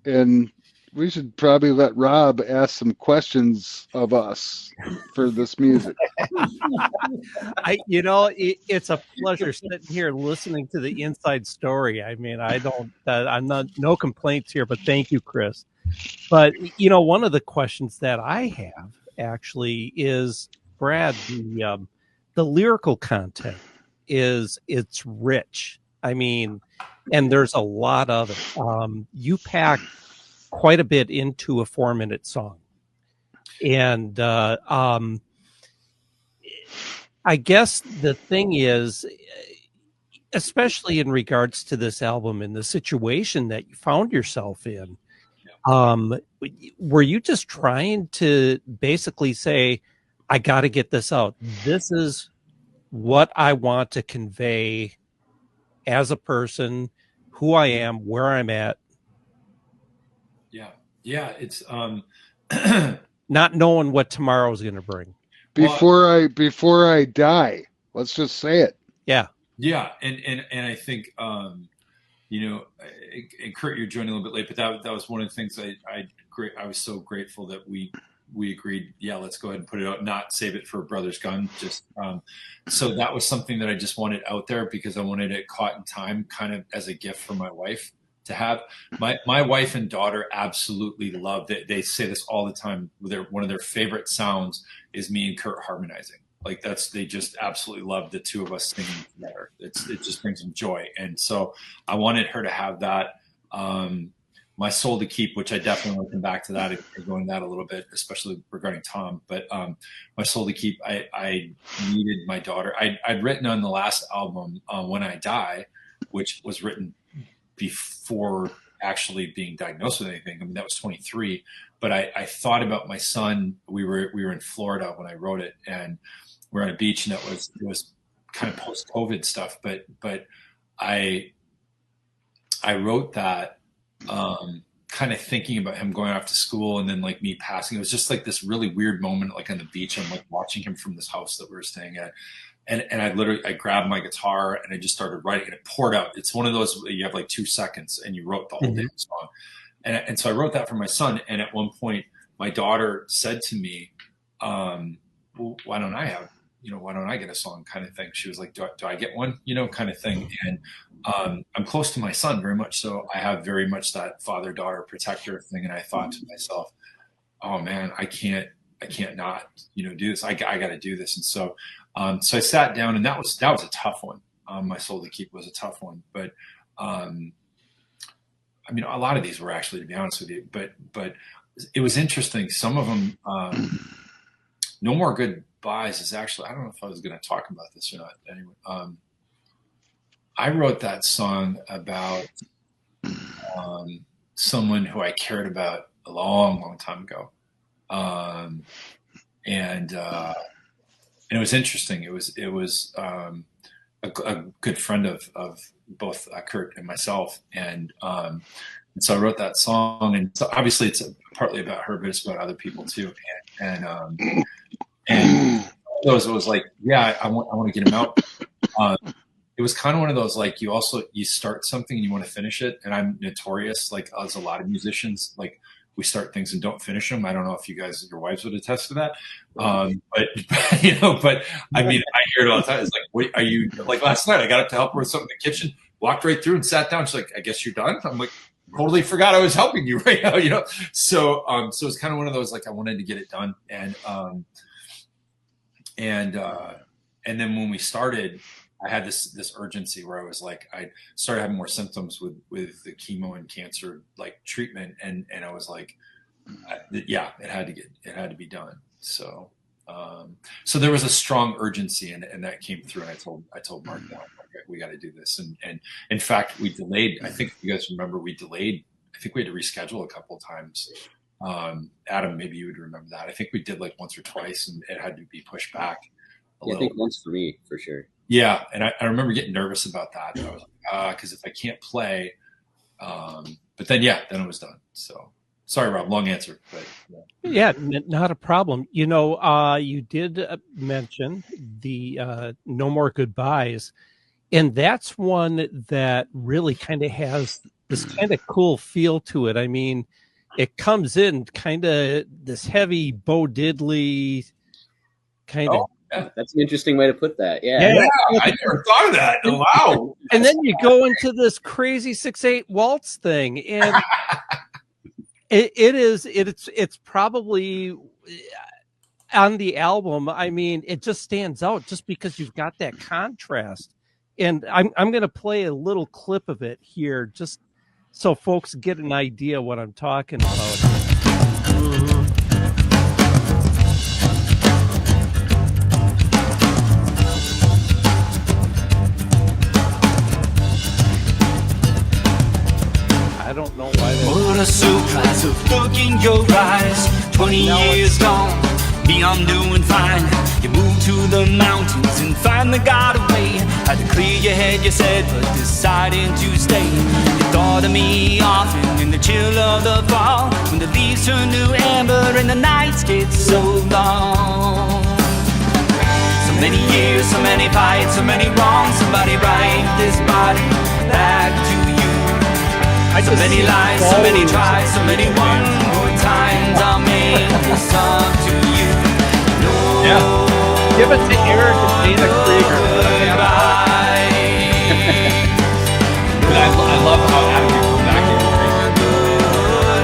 and we should probably let Rob ask some questions of us for this music. It's a pleasure sitting here listening to the inside story. I mean, no complaints here, but thank you, Chris. But, you know, one of the questions that I have actually is, Brad, the lyrical content it's rich. I mean, and there's a lot of it. You pack quite a bit into a 4-minute song. And I guess the thing is, especially in regards to this album and the situation that you found yourself in, were you just trying to basically say, I got to get this out? This is what I want to convey as a person, who I am, where I'm at. Yeah. It's not knowing what tomorrow is going to bring. Before I die, let's just say it. Yeah. And I think, you know, and Kurt, you're joining a little bit late, but that was one of the things I was so grateful that we agreed, yeah, let's go ahead and put it out, not save it for Brothers Gun. Just so that was something that I just wanted out there because I wanted it caught in time, kind of as a gift for my wife to have. My wife and daughter absolutely love it. They say this all the time. One of their favorite sounds is me and Kurt harmonizing. Like they just absolutely love the two of us singing together. It just brings them joy. And so I wanted her to have that. My Soul to Keep, which I definitely want to come back to that and go into that a little bit, especially regarding Tom. But My Soul to Keep, I needed my daughter. I'd written on the last album, When I Die, which was written before actually being diagnosed with anything. I mean, that was 23. But I thought about my son. We were in Florida when I wrote it, and we're on a beach, and it was kind of post-COVID stuff. But I wrote that kind of thinking about him going off to school and then like me passing. It was just like this really weird moment, like on the beach. I'm like watching him from this house that we were staying at. And I grabbed my guitar and I just started writing, and it poured out. It's one of those, you have like 2 seconds and you wrote the whole damn song. And so I wrote that for my son. And at one point my daughter said to me, well, why don't I get a song kind of thing? She was like, do I get one, kind of thing. And I'm close to my son very much. So I have very much that father-daughter protector thing. And I thought to myself, oh man, I can't not, do this. I got to do this. And so I sat down, and that was a tough one. My Soul to Keep was a tough one, but I mean, a lot of these were actually, to be honest with you, but it was interesting. Some of them, No More Goodbyes is actually, I don't know if I was going to talk about this or not. Anyway, I wrote that song about someone who I cared about a long, long time ago. And it was interesting. It was a good friend of both Kurt and myself. And so I wrote that song, and so obviously it's partly about her, but it's about other people too. And those, it was like, yeah, I want to get him out. It was kind of one of those, like, you start something and you want to finish it. And I'm notorious, like, as a lot of musicians, like, we start things and don't finish them. I don't know if your wives would attest to that. But I mean, I hear it all the time. It's like, what are you, like last night, I got up to help her with something in the kitchen, walked right through and sat down. She's like, I guess you're done. I'm like, totally forgot I was helping you right now, So it's kind of one of those, like, I wanted to get it done. And then when we started, I had this urgency where I was like, I started having more symptoms with the chemo and cancer, like, treatment. And I was like, yeah, it had to be done. So there was a strong urgency, and that came through. And I told Marc, no, we got to do this. And in fact, we delayed. I think you guys remember we delayed. I think we had to reschedule a couple of times. Adam, maybe you would remember that. I think we did like once or twice, and it had to be pushed back. I think once for me, for sure. Yeah, and I remember getting nervous about that. I was like, because if I can't play, but then it was done. So sorry, Rob, long answer, but yeah, not a problem. You did mention the No More Goodbyes, and that's one that really kind of has this kind of cool feel to it. I mean, it comes in kind of this heavy Bo Diddley kind of. Yeah, that's an interesting way to put that. Yeah, I never thought of that. Oh, wow. And then you go into this crazy 6/8 waltz thing, and it's probably on the album. I mean, it just stands out just because you've got that contrast. And I'm going to play a little clip of it here, just so folks get an idea what I'm talking about. I don't know why. What a surprise of look in your eyes. 20 years gone, Me, I'm doing fine. You moved to the mountains and finally got away. Had to clear your head, you said, but decided to stay. You thought of me often in the chill of the fall, when the leaves turn to amber and the nights get so long. So many years, so many fights, so many wrongs. Somebody write this body back to you. So many lies, so many tries, so many one more times. I'll make this song to you. No, Yeah. Give it to Eric and Dana Krieger. I love how Adam can come back in.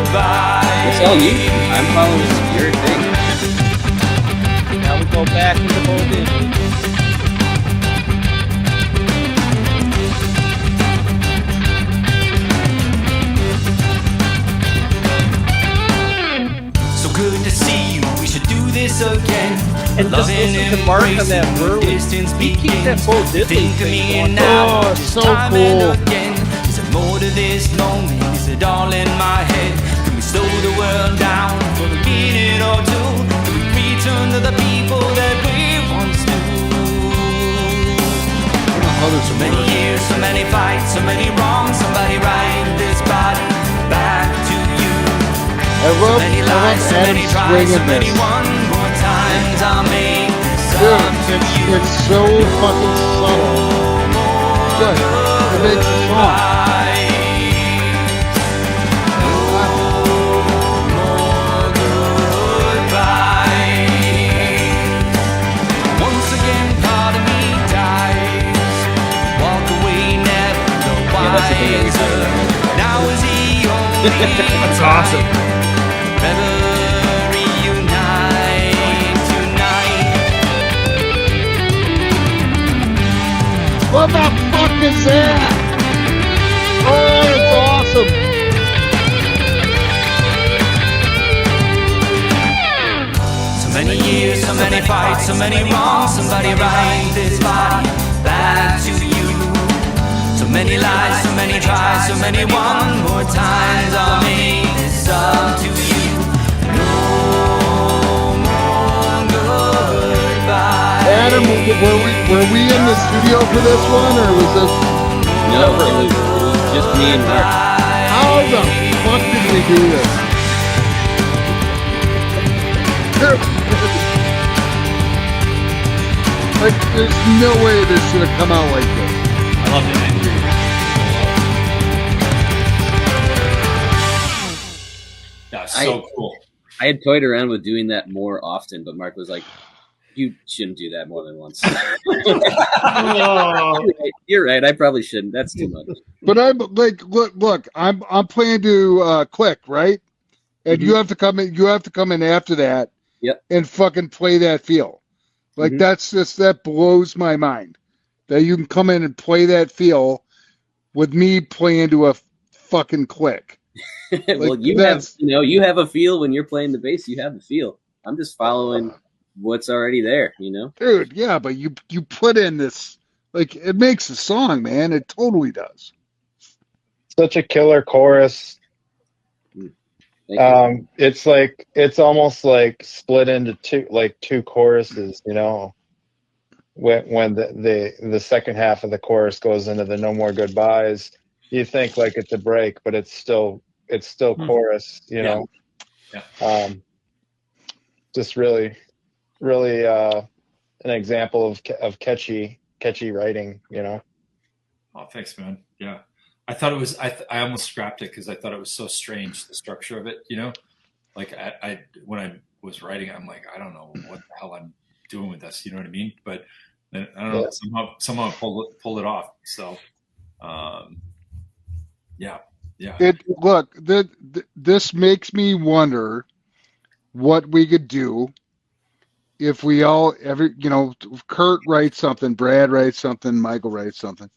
goodbye. It's all you. I'm following your thing. Now we go back to the Bordini. So good to see you. We should do this again. And just listen to Mark on that word. He keeps that Bordini Think of me thing and going. now, Oh, just so time cool. and again. Is there more to this moment? Is it all in my head? Can we slow the world down for a minute or two? Can we return to the people that we once knew? So many years, so many fights, so many wrongs. Somebody write this body back to you. I love Many lies, so many Adam's tries, so swing in many this. one more times. I'll make this Dude, song to you. it's so fucking subtle. Good. It makes a song. Once again, part of me dies. Walk away, never the that's the thing that we talk wiser. about. Now is the only That's awesome. Never reunite tonight. What the fuck is that? Oh, it's awesome. So many years, so many fights, so many wrongs. Somebody write this body back to you. So many lies, so many tries, so many one more times. I'll make this up to you. No more goodbye. Adam, were we in the studio for this one, or was this? No, it was just me and Mark. How the fuck did we do this? Like, there's no way this should have come out like this. I love it. That's so cool. I had toyed around with doing that more often, but Mark was like, "You shouldn't do that more than once." Oh. You're right. I probably shouldn't. That's too much. But I'm like, look, I'm playing to click, right? And you have to come in. You have to come in after that. Yep. And fucking play that feel. Like that blows my mind. That you can come in and play that feel with me playing to a fucking click. Well, Like, you have a feel when you're playing the bass. You have the feel. I'm just following what's already there. Dude, yeah, but you put in this, like, it makes a song, man. It totally does. Such a killer chorus. It's almost like split into two choruses, when the second half of the chorus goes into the no more goodbyes. You think like it's a break, but it's still chorus, Yeah. Just really an example of catchy writing, Oh, thanks, man. Yeah. I thought it was, I almost scrapped it because I thought it was so strange, the structure of it, like I when I was writing, I'm like, I don't know what the hell I'm doing with this. You know what I mean? But then, I don't know, somehow pulled it off. So, yeah. This makes me wonder what we could do if we all Kurt writes something, Brad writes something, Michael writes something,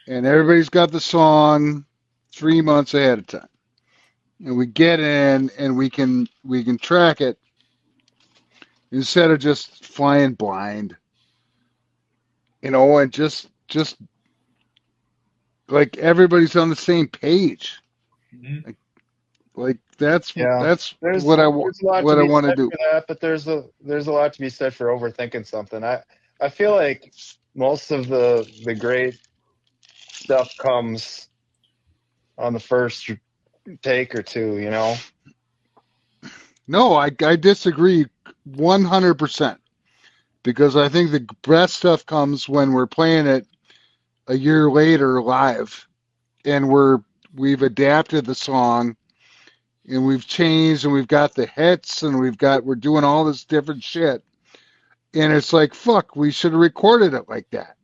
and everybody's got the song 3 months ahead of time, and we get in and we can track it instead of just flying blind, and just like everybody's on the same page. Like that's There's what I a lot what to I be want to said do. for that, but there's a lot to be said for overthinking something. I feel like most of the great stuff comes on the first take or two, you know. No, I disagree 100%, because I think the best stuff comes when we're playing it a year later live, and we've adapted the song, and we've changed, and we've got the hits, and we're doing all this different shit, and it's like, fuck, we should have recorded it like that.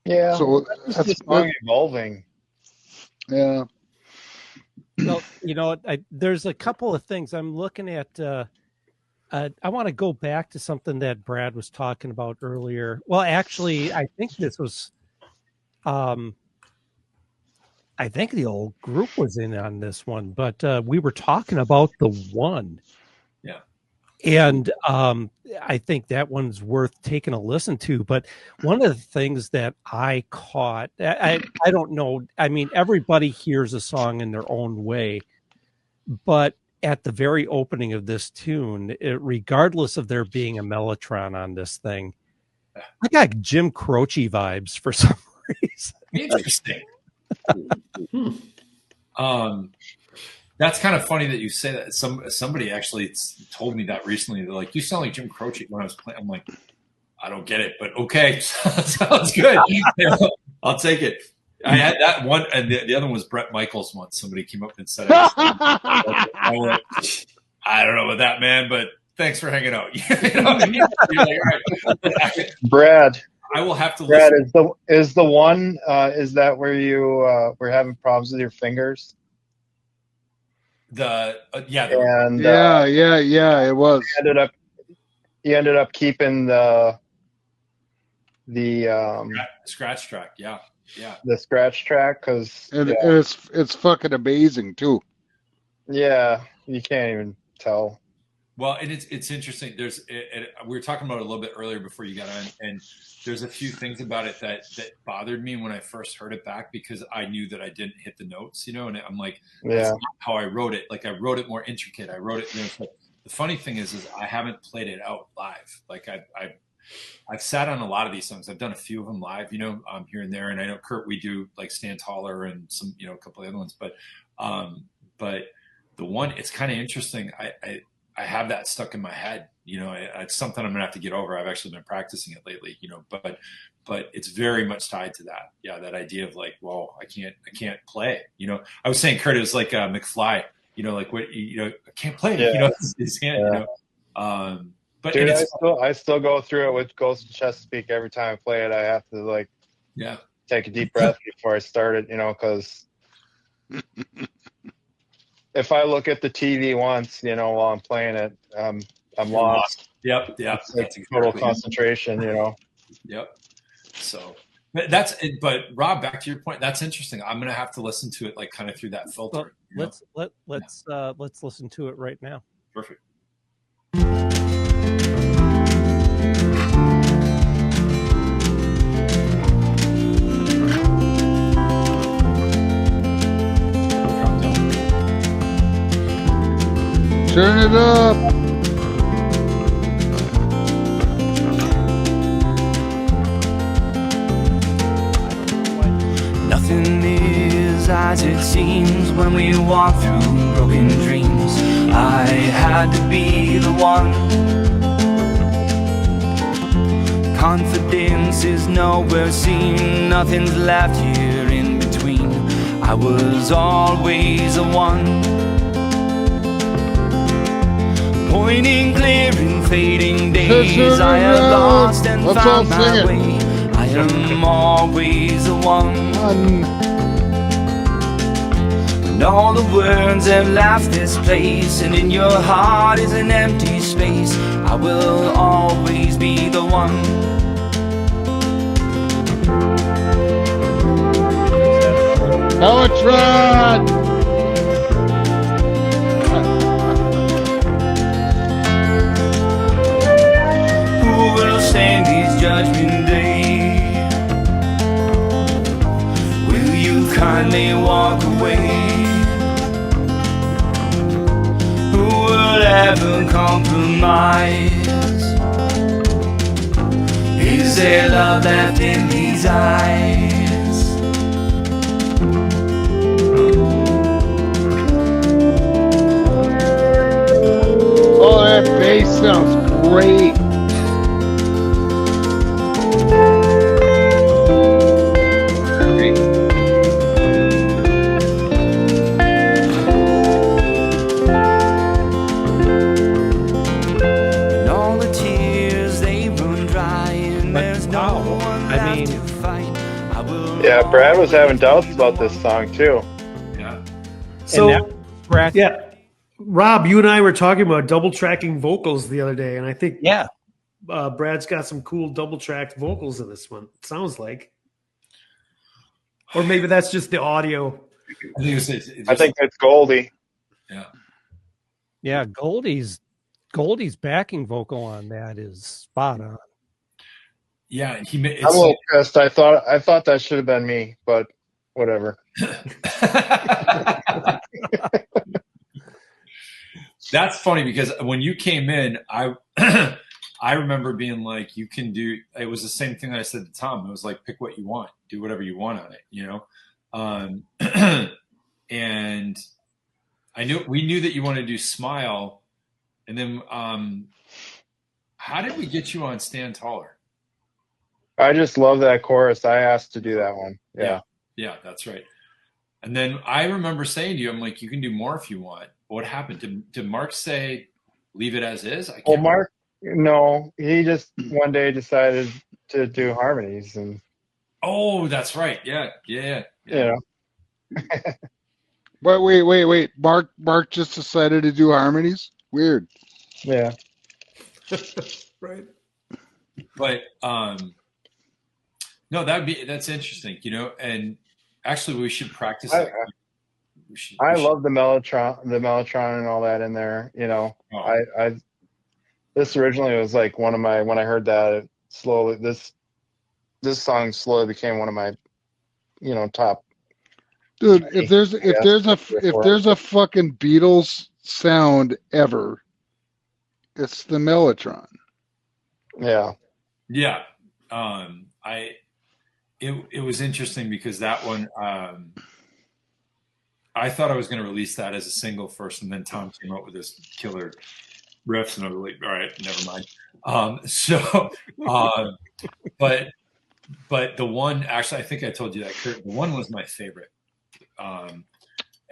Yeah, So that's the song evolving. Yeah. Well, there's a couple of things I'm looking at. I want to go back to something that Brad was talking about earlier. Well, actually, I think this was, I think the old group was in on this one, but we were talking about the one. Yeah. And I think that one's worth taking a listen to. But one of the things that I caught, I don't know. I mean, everybody hears a song in their own way. But at the very opening of this tune, regardless of there being a mellotron on this thing, I got Jim Croce vibes for some reason. Interesting. That's kind of funny that you say that. Somebody actually told me that recently. They're like, "You sound like Jim Croce when I was playing." I'm like, "I don't get it, but okay, sounds good. I'll take it." I had that one, and the other one was Bret Michaels once. Somebody came up and said, "I don't know about that, man, but thanks for hanging out." You know what I mean? You're like, all right. Brad, I will have to. Brad, listen. is the one is that where you were having problems with your fingers? Yeah, it was. You ended up keeping the scratch track. Yeah. The scratch track, because it's fucking amazing too. Yeah, you can't even tell. Well, and it's interesting. We were talking about it a little bit earlier before you got on, and there's a few things about it that bothered me when I first heard it back, because I knew that I didn't hit the notes, and I'm like, that's not how I wrote it. Like, I wrote it more intricate. I wrote it. So the funny thing is I haven't played it out live. Like I've sat on a lot of these songs. I've done a few of them live, here and there. And I know Kurt, we do like Stand Taller and some, a couple of other ones, but the one, it's kind of interesting. I have that stuck in my head, it's something I'm gonna have to get over. I've actually been practicing it lately, but it's very much tied to that. Yeah. That idea of like, well, I can't play, I was saying, Kurt, it was like McFly, like what, I can't play, his hand, But dude, I still go through it with Ghost of Chesapeake every time I play it. I have to take a deep breath before I start it, because if I look at the TV once, while I'm playing it, I'm lost. Yep. It's total concentration, Yep. So but Rob, back to your point, that's interesting. I'm gonna have to listen to it like kind of through that filter. Well, let's listen to it right now. Perfect. Turn it up. Nothing is as it seems when we walk through broken dreams. I had to be the one. Confidence is nowhere seen. Nothing's left here in between. I was always the one. Pointing clear in fading days, I have lost and found my way. I am always the one. When all the words have left this place, and in your heart is an empty space, I will always be the one. Mellotron! Judgment Day, will you kindly walk away? compromise? Is there love left in these eyes? Oh, that bass sounds great. Great. And all the tears they run dry, and there's no wow, one I left mean- to fight. I will Yeah, Brad was having doubts about this song too. Yeah. So, And that- Brad, yeah, Rob, you and I were talking about double tracking vocals the other day, and I think yeah. Brad's got some cool double tracked vocals in this one. It sounds like, or maybe that's just the audio. I think it's I think it's Goldie. yeah. Yeah, Goldie's backing vocal on that is spot on. Yeah, he I'm a little pissed. I thought that should have been me, but whatever. That's funny because when you came in, I I remember being like, you can do. It was the same thing that I said to Tom. It was like, pick what you want, do whatever you want on it, you know. And we knew that you wanted to do Smile, and then how did we get you on Stand Taller? I just love that chorus. I asked to do that one. Yeah, that's right. And then I remember saying to you, I'm like, you can do more if you want. What happened? Did Mark say leave it as is? Well, Mark, no, he just one day decided to do harmonies, and oh, that's right. Yeah. you know. But wait. Mark just decided to do harmonies? Weird. Yeah. Right. But no, that's interesting, you know, and actually we should practice it. I love the mellotron and all that in there, you know. Oh. This originally was like one of my, when I heard that, it slowly this song slowly became one of my, you know, top. Dude, if there's a fucking Beatles sound ever, it's the mellotron. Yeah. Yeah. It was interesting because that one, I thought I was going to release that as a single first, and then Tom came up with this killer riffs, and I was like, all right, never mind. But the one, actually, I think I told you that, Kurt, the one was my favorite. And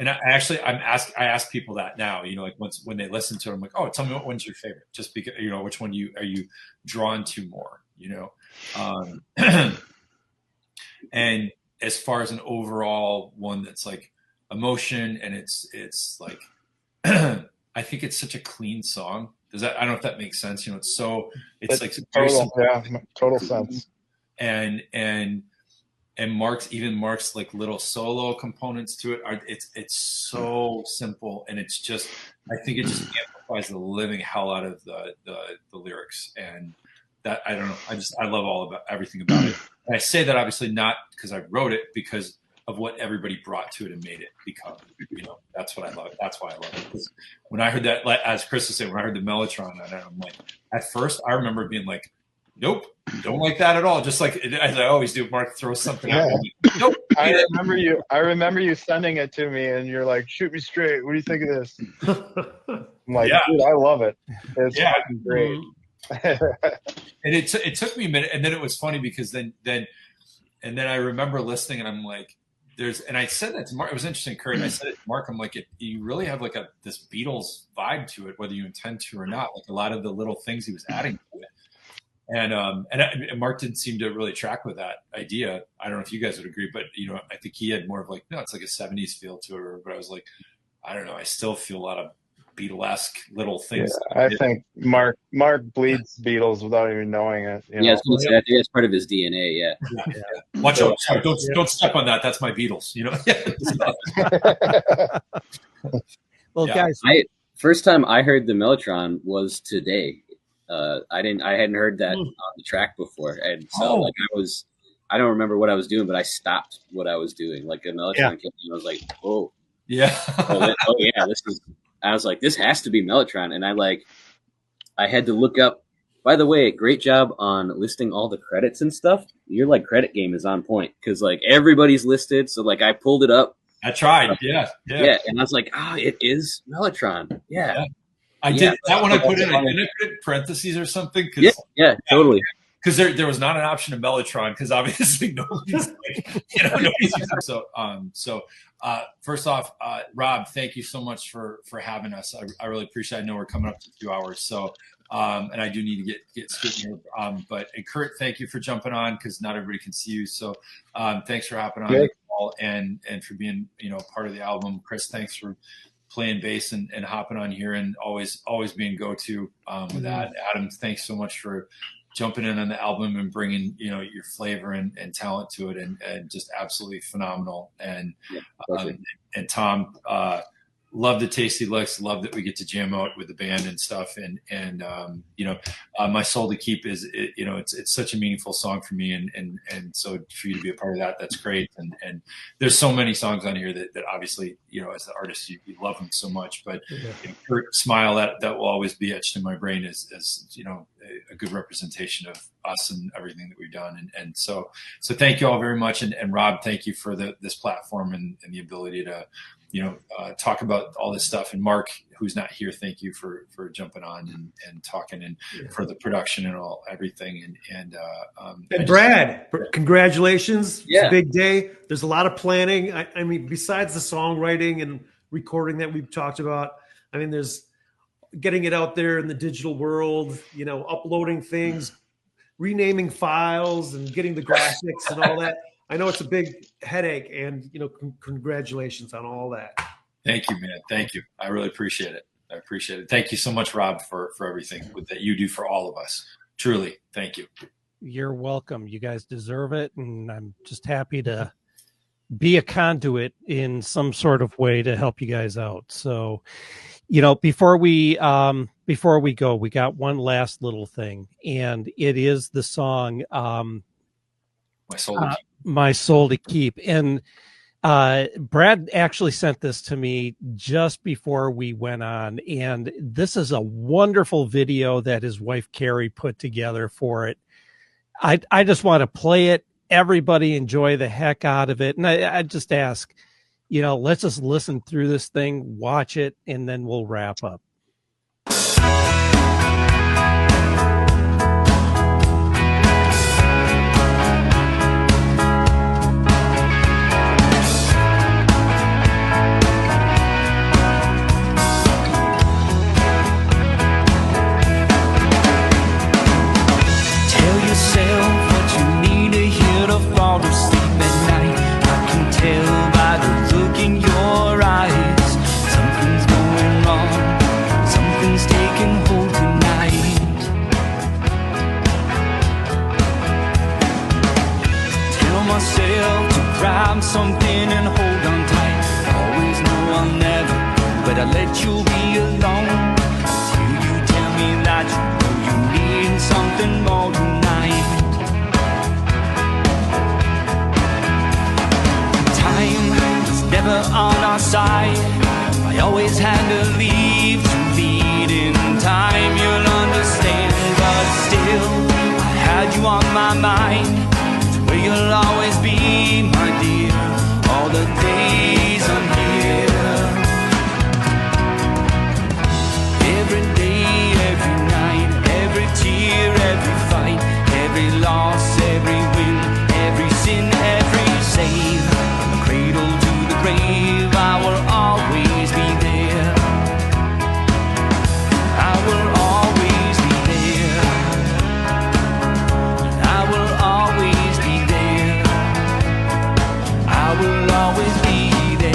I ask people that now, you know, like when they listen to it, I'm like, oh, tell me what one's your favorite, just because, you know, which one are you drawn to more, you know? And as far as an overall one that's like emotion, and it's like, I think it's such a clean song. I don't know if that makes sense. You know, it's like total sense. And Mark's like little solo components to it it's so simple, and it's just, I think it just amplifies the living hell out of the lyrics, and that, I don't know, I love everything about it. And I say that obviously not because I wrote it, because of what everybody brought to it and made it become, you know, that's what I love. That's why I love it. Because when I heard that, like, as Chris was saying, when I heard the mellotron on it, I'm like, at first I remember being like, nope, don't like that at all. Just like, as I always do, Mark throws something out. Nope. I remember you sending it to me, and you're like, shoot me straight. What do you think of this? I'm like, dude, I love it. It's fucking great. And it took me a minute, and then it was funny because then I remember listening, and I'm like, and I said that to Mark. It was interesting, Kurt. I said it to Mark. I'm like, you really have like this Beatles vibe to it, whether you intend to or not. Like a lot of the little things he was adding to it, and Mark didn't seem to really track with that idea. I don't know if you guys would agree, but you know, I think he had more of like, no, it's like a '70s feel to it. But I was like, I don't know. I still feel a lot of Beatlesque little things. Yeah, I think Mark bleeds Beatles without even knowing it. You know? Yeah, I was gonna say, I think that's part of his DNA. Yeah. Watch out! Sorry, don't step on that. That's my Beatles. You know. Well, guys, first time I heard the mellotron was today. I hadn't heard that on the track before, and so I don't remember what I was doing, but I stopped what I was doing. Like a mellotron came in, I was like, oh, yeah, oh yeah, I was like, this has to be mellotron, and I like I had to look up. By the way, great job on listing all the credits and stuff. Your like credit game is on point because like everybody's listed. So like I pulled it up. I tried. Yeah. And I was like, it is Mellotron. Yeah. I did that one. I put in parentheses or something. Yeah, totally. Because there was not an option of Mellotron because obviously nobody's nobody's using it. So first off, Rob, thank you so much for having us. I really appreciate it. I know we're coming up to 2 hours. So and I do need to get scooting here. But Kurt, thank you for jumping on because not everybody can see you. So thanks for hopping on and for being part of the album. Chris, thanks for playing bass and hopping on here and always being go-to with that. Adam, thanks so much for jumping in on the album and bringing your flavor and talent to it and just absolutely phenomenal. And Tom, love the Tasty Licks, love that we get to jam out with the band and stuff. And My Soul to Keep is it's such a meaningful song for me and so for you to be a part of that, that's great. And there's so many songs on here that obviously as the artist you love them so much, but Kurt Smile, that will always be etched in my brain as a good representation of us and everything that we've done. And so thank you all very much. And Rob, thank you for this platform and the ability to talk about all this stuff. And Mark, who's not here, thank you for jumping on and talking and for the production and everything. And Brad, congratulations. Yeah. It's a big day. There's a lot of planning. I mean, besides the songwriting and recording that we've talked about, I mean, there's getting it out there in the digital world, uploading things, renaming files and getting the graphics and all that. I know it's a big headache, and congratulations on all that. Thank you, man. Thank you. I really appreciate it. Thank you so much, Rob, for everything that you do for all of us. Truly, thank you. You're welcome. You guys deserve it, and I'm just happy to be a conduit in some sort of way to help you guys out. So, before we go, we got one last little thing, and it is the song My Soul to Keep. And Brad actually sent this to me just before we went on, and this is a wonderful video that his wife Kerry put together for it. I just want to play it. Everybody enjoy the heck out of it. And I just ask, let's just listen through this thing, watch it, and then we'll wrap up. Something and hold on tight. Always know I'll never, but I let you be alone till you tell me that you need something more tonight. Time is never on our side. I always had to leave to lead in time. You'll understand, but still I had you on my mind. Where you'll always be, my dear, all the days I'm here. Every day, every night, every tear, every fight, every loss, every win, every sin, every save. From the cradle to the grave, I will always be there. I will always be there. I will always be there. I will always be there.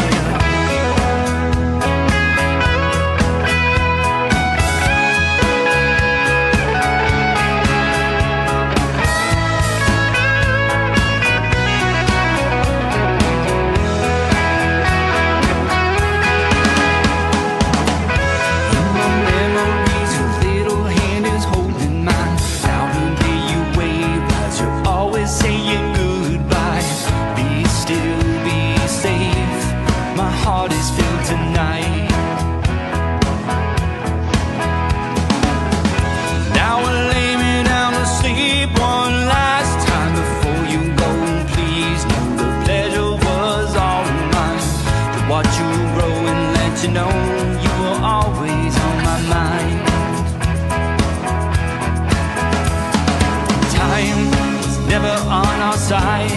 side.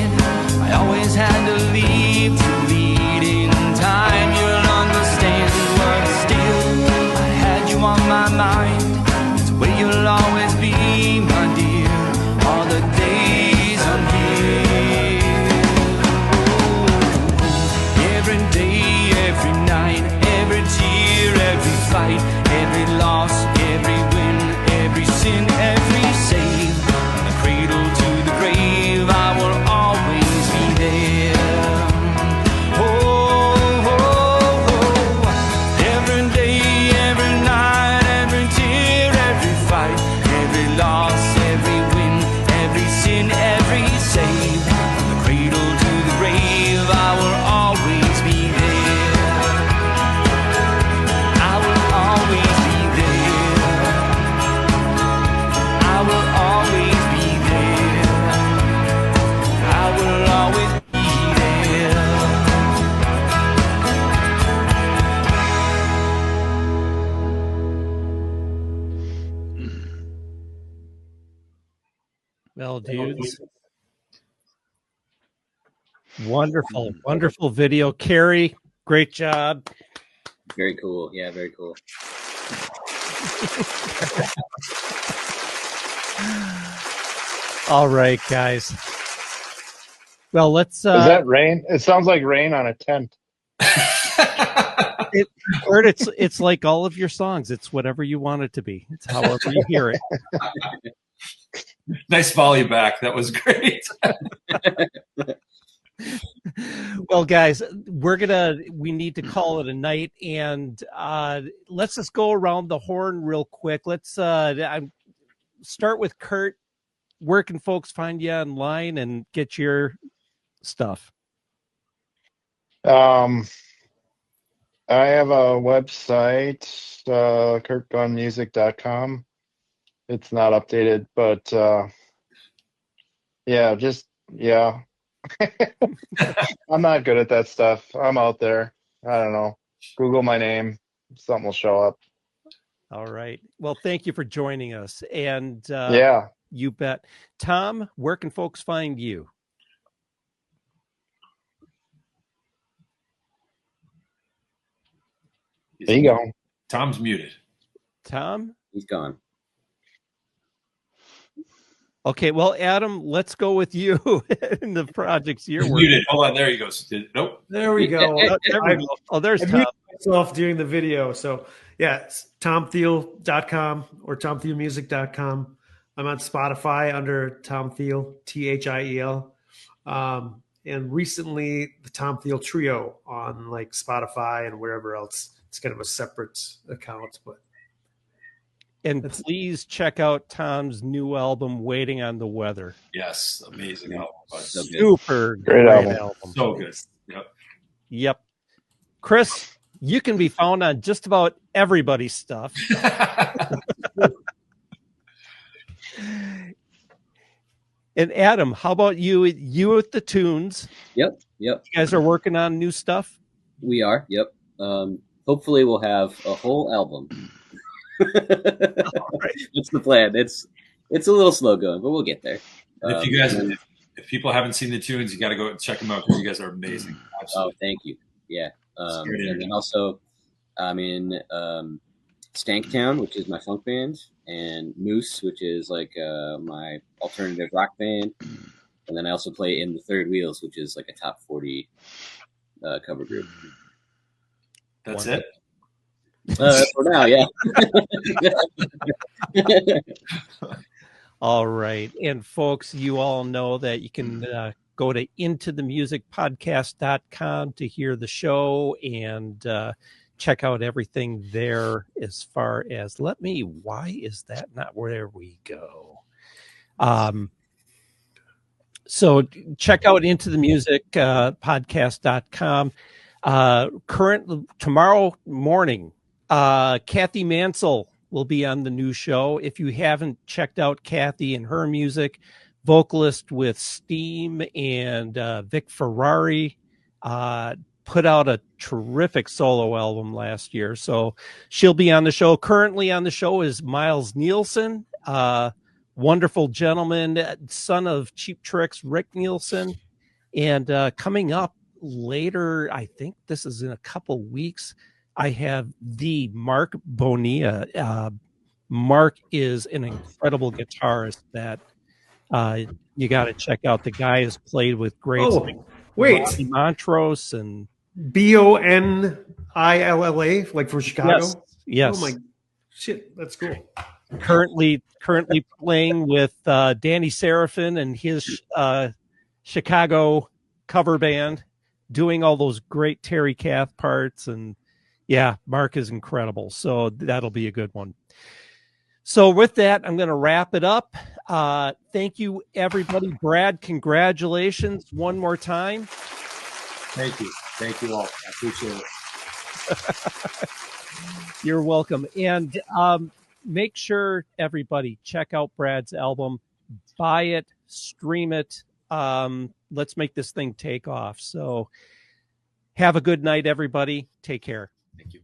I always had to leave to lead in time. You'll understand, but still I had you on my mind. It's the way you'll always be, my dear, all the days I'm here. Oh, every day, every night, every tear, every fight, every loss, every win, every sin, every save, from the cradle to the grave, I will always be there. Oh, oh, oh, every day, every night, every tear, every fight, every loss, every win, every sin, every save, from the cradle to the grave, I will always be there. I will always be there. I will always be there. I will always be there. Well, dudes, wonderful video. Kerry, great job. Very cool. Yeah, very cool. All right, guys. Well, let's. Is that rain? It sounds like rain on a tent. Kurt, it's like all of your songs. It's whatever you want it to be. It's however you hear it. Nice volley back. That was great. Well, guys, we need to call it a night, and let's just go around the horn real quick. Let's start with Kurt. Where can folks find you online and get your stuff? I have a website, kurtgunnmusic.com. It's not updated, but yeah. I'm not good at that stuff. I'm out there. I don't know. Google my name. Something will show up. All right. Well, thank you for joining us. And yeah, you bet. Tom, where can folks find you? There you go. Tom's muted. Tom? He's gone. Okay, well, Adam, let's go with you in the projects you're working. Muted. Hold on, there he goes. Nope. There we go. There's I Tom. muted myself during the video. So yeah, it's tomthiel.com or tomthielmusic.com. I'm on Spotify under Tom Thiel, Thiel. And recently the Tom Thiel Trio on like Spotify and wherever else. It's kind of a separate account, but and please check out Tom's new album, Waiting on the Weather. Yes, amazing album. Super great album. So good. Yep. Chris, you can be found on just about everybody's stuff. And Adam, how about you? You with the tunes? Yep. You guys are working on new stuff? We are. Yep. Hopefully, we'll have a whole album. Right. That's the plan. It's a little slow going, but we'll get there. If you guys, if people haven't seen the tunes, you got to go check them out because you guys are amazing. Absolutely. Oh, thank you. Yeah. And then also, I'm in Stanktown, which is my funk band, and Moose, which is like my alternative rock band. And then I also play in the Third Wheels, which is like a top 40 cover group. That's it? For now, yeah. All right. And folks, you all know that you can go to intothemusicpodcast.com to hear the show and check out everything there as far as why is that not where we go? So check out intothemusicpodcast.com. Tomorrow morning, Kathy Mansell will be on the new show. If you haven't checked out Kathy and her music, vocalist with Steam and Vic Ferrari, put out a terrific solo album last year. So she'll be on the show. Currently on the show is Miles Nielsen, wonderful gentleman, son of Cheap Tricks, Rick Nielsen. And coming up later, I think this is in a couple weeks, I have the Marc Bonia. Marc is an incredible guitarist that you got to check out. The guy has played with greats like Robbie Montrose and Bonilla, like from Chicago. Yes. Oh my shit, that's cool. Currently playing with Danny Seraphin and his Chicago cover band, doing all those great Terry Kath parts. And yeah, Marc is incredible. So that'll be a good one. So with that, I'm going to wrap it up. Thank you, everybody. Brad, congratulations one more time. Thank you. Thank you all. I appreciate it. You're welcome. And make sure, everybody, check out Brad's album. Buy it, stream it. Let's make this thing take off. So have a good night, everybody. Take care. Thank you.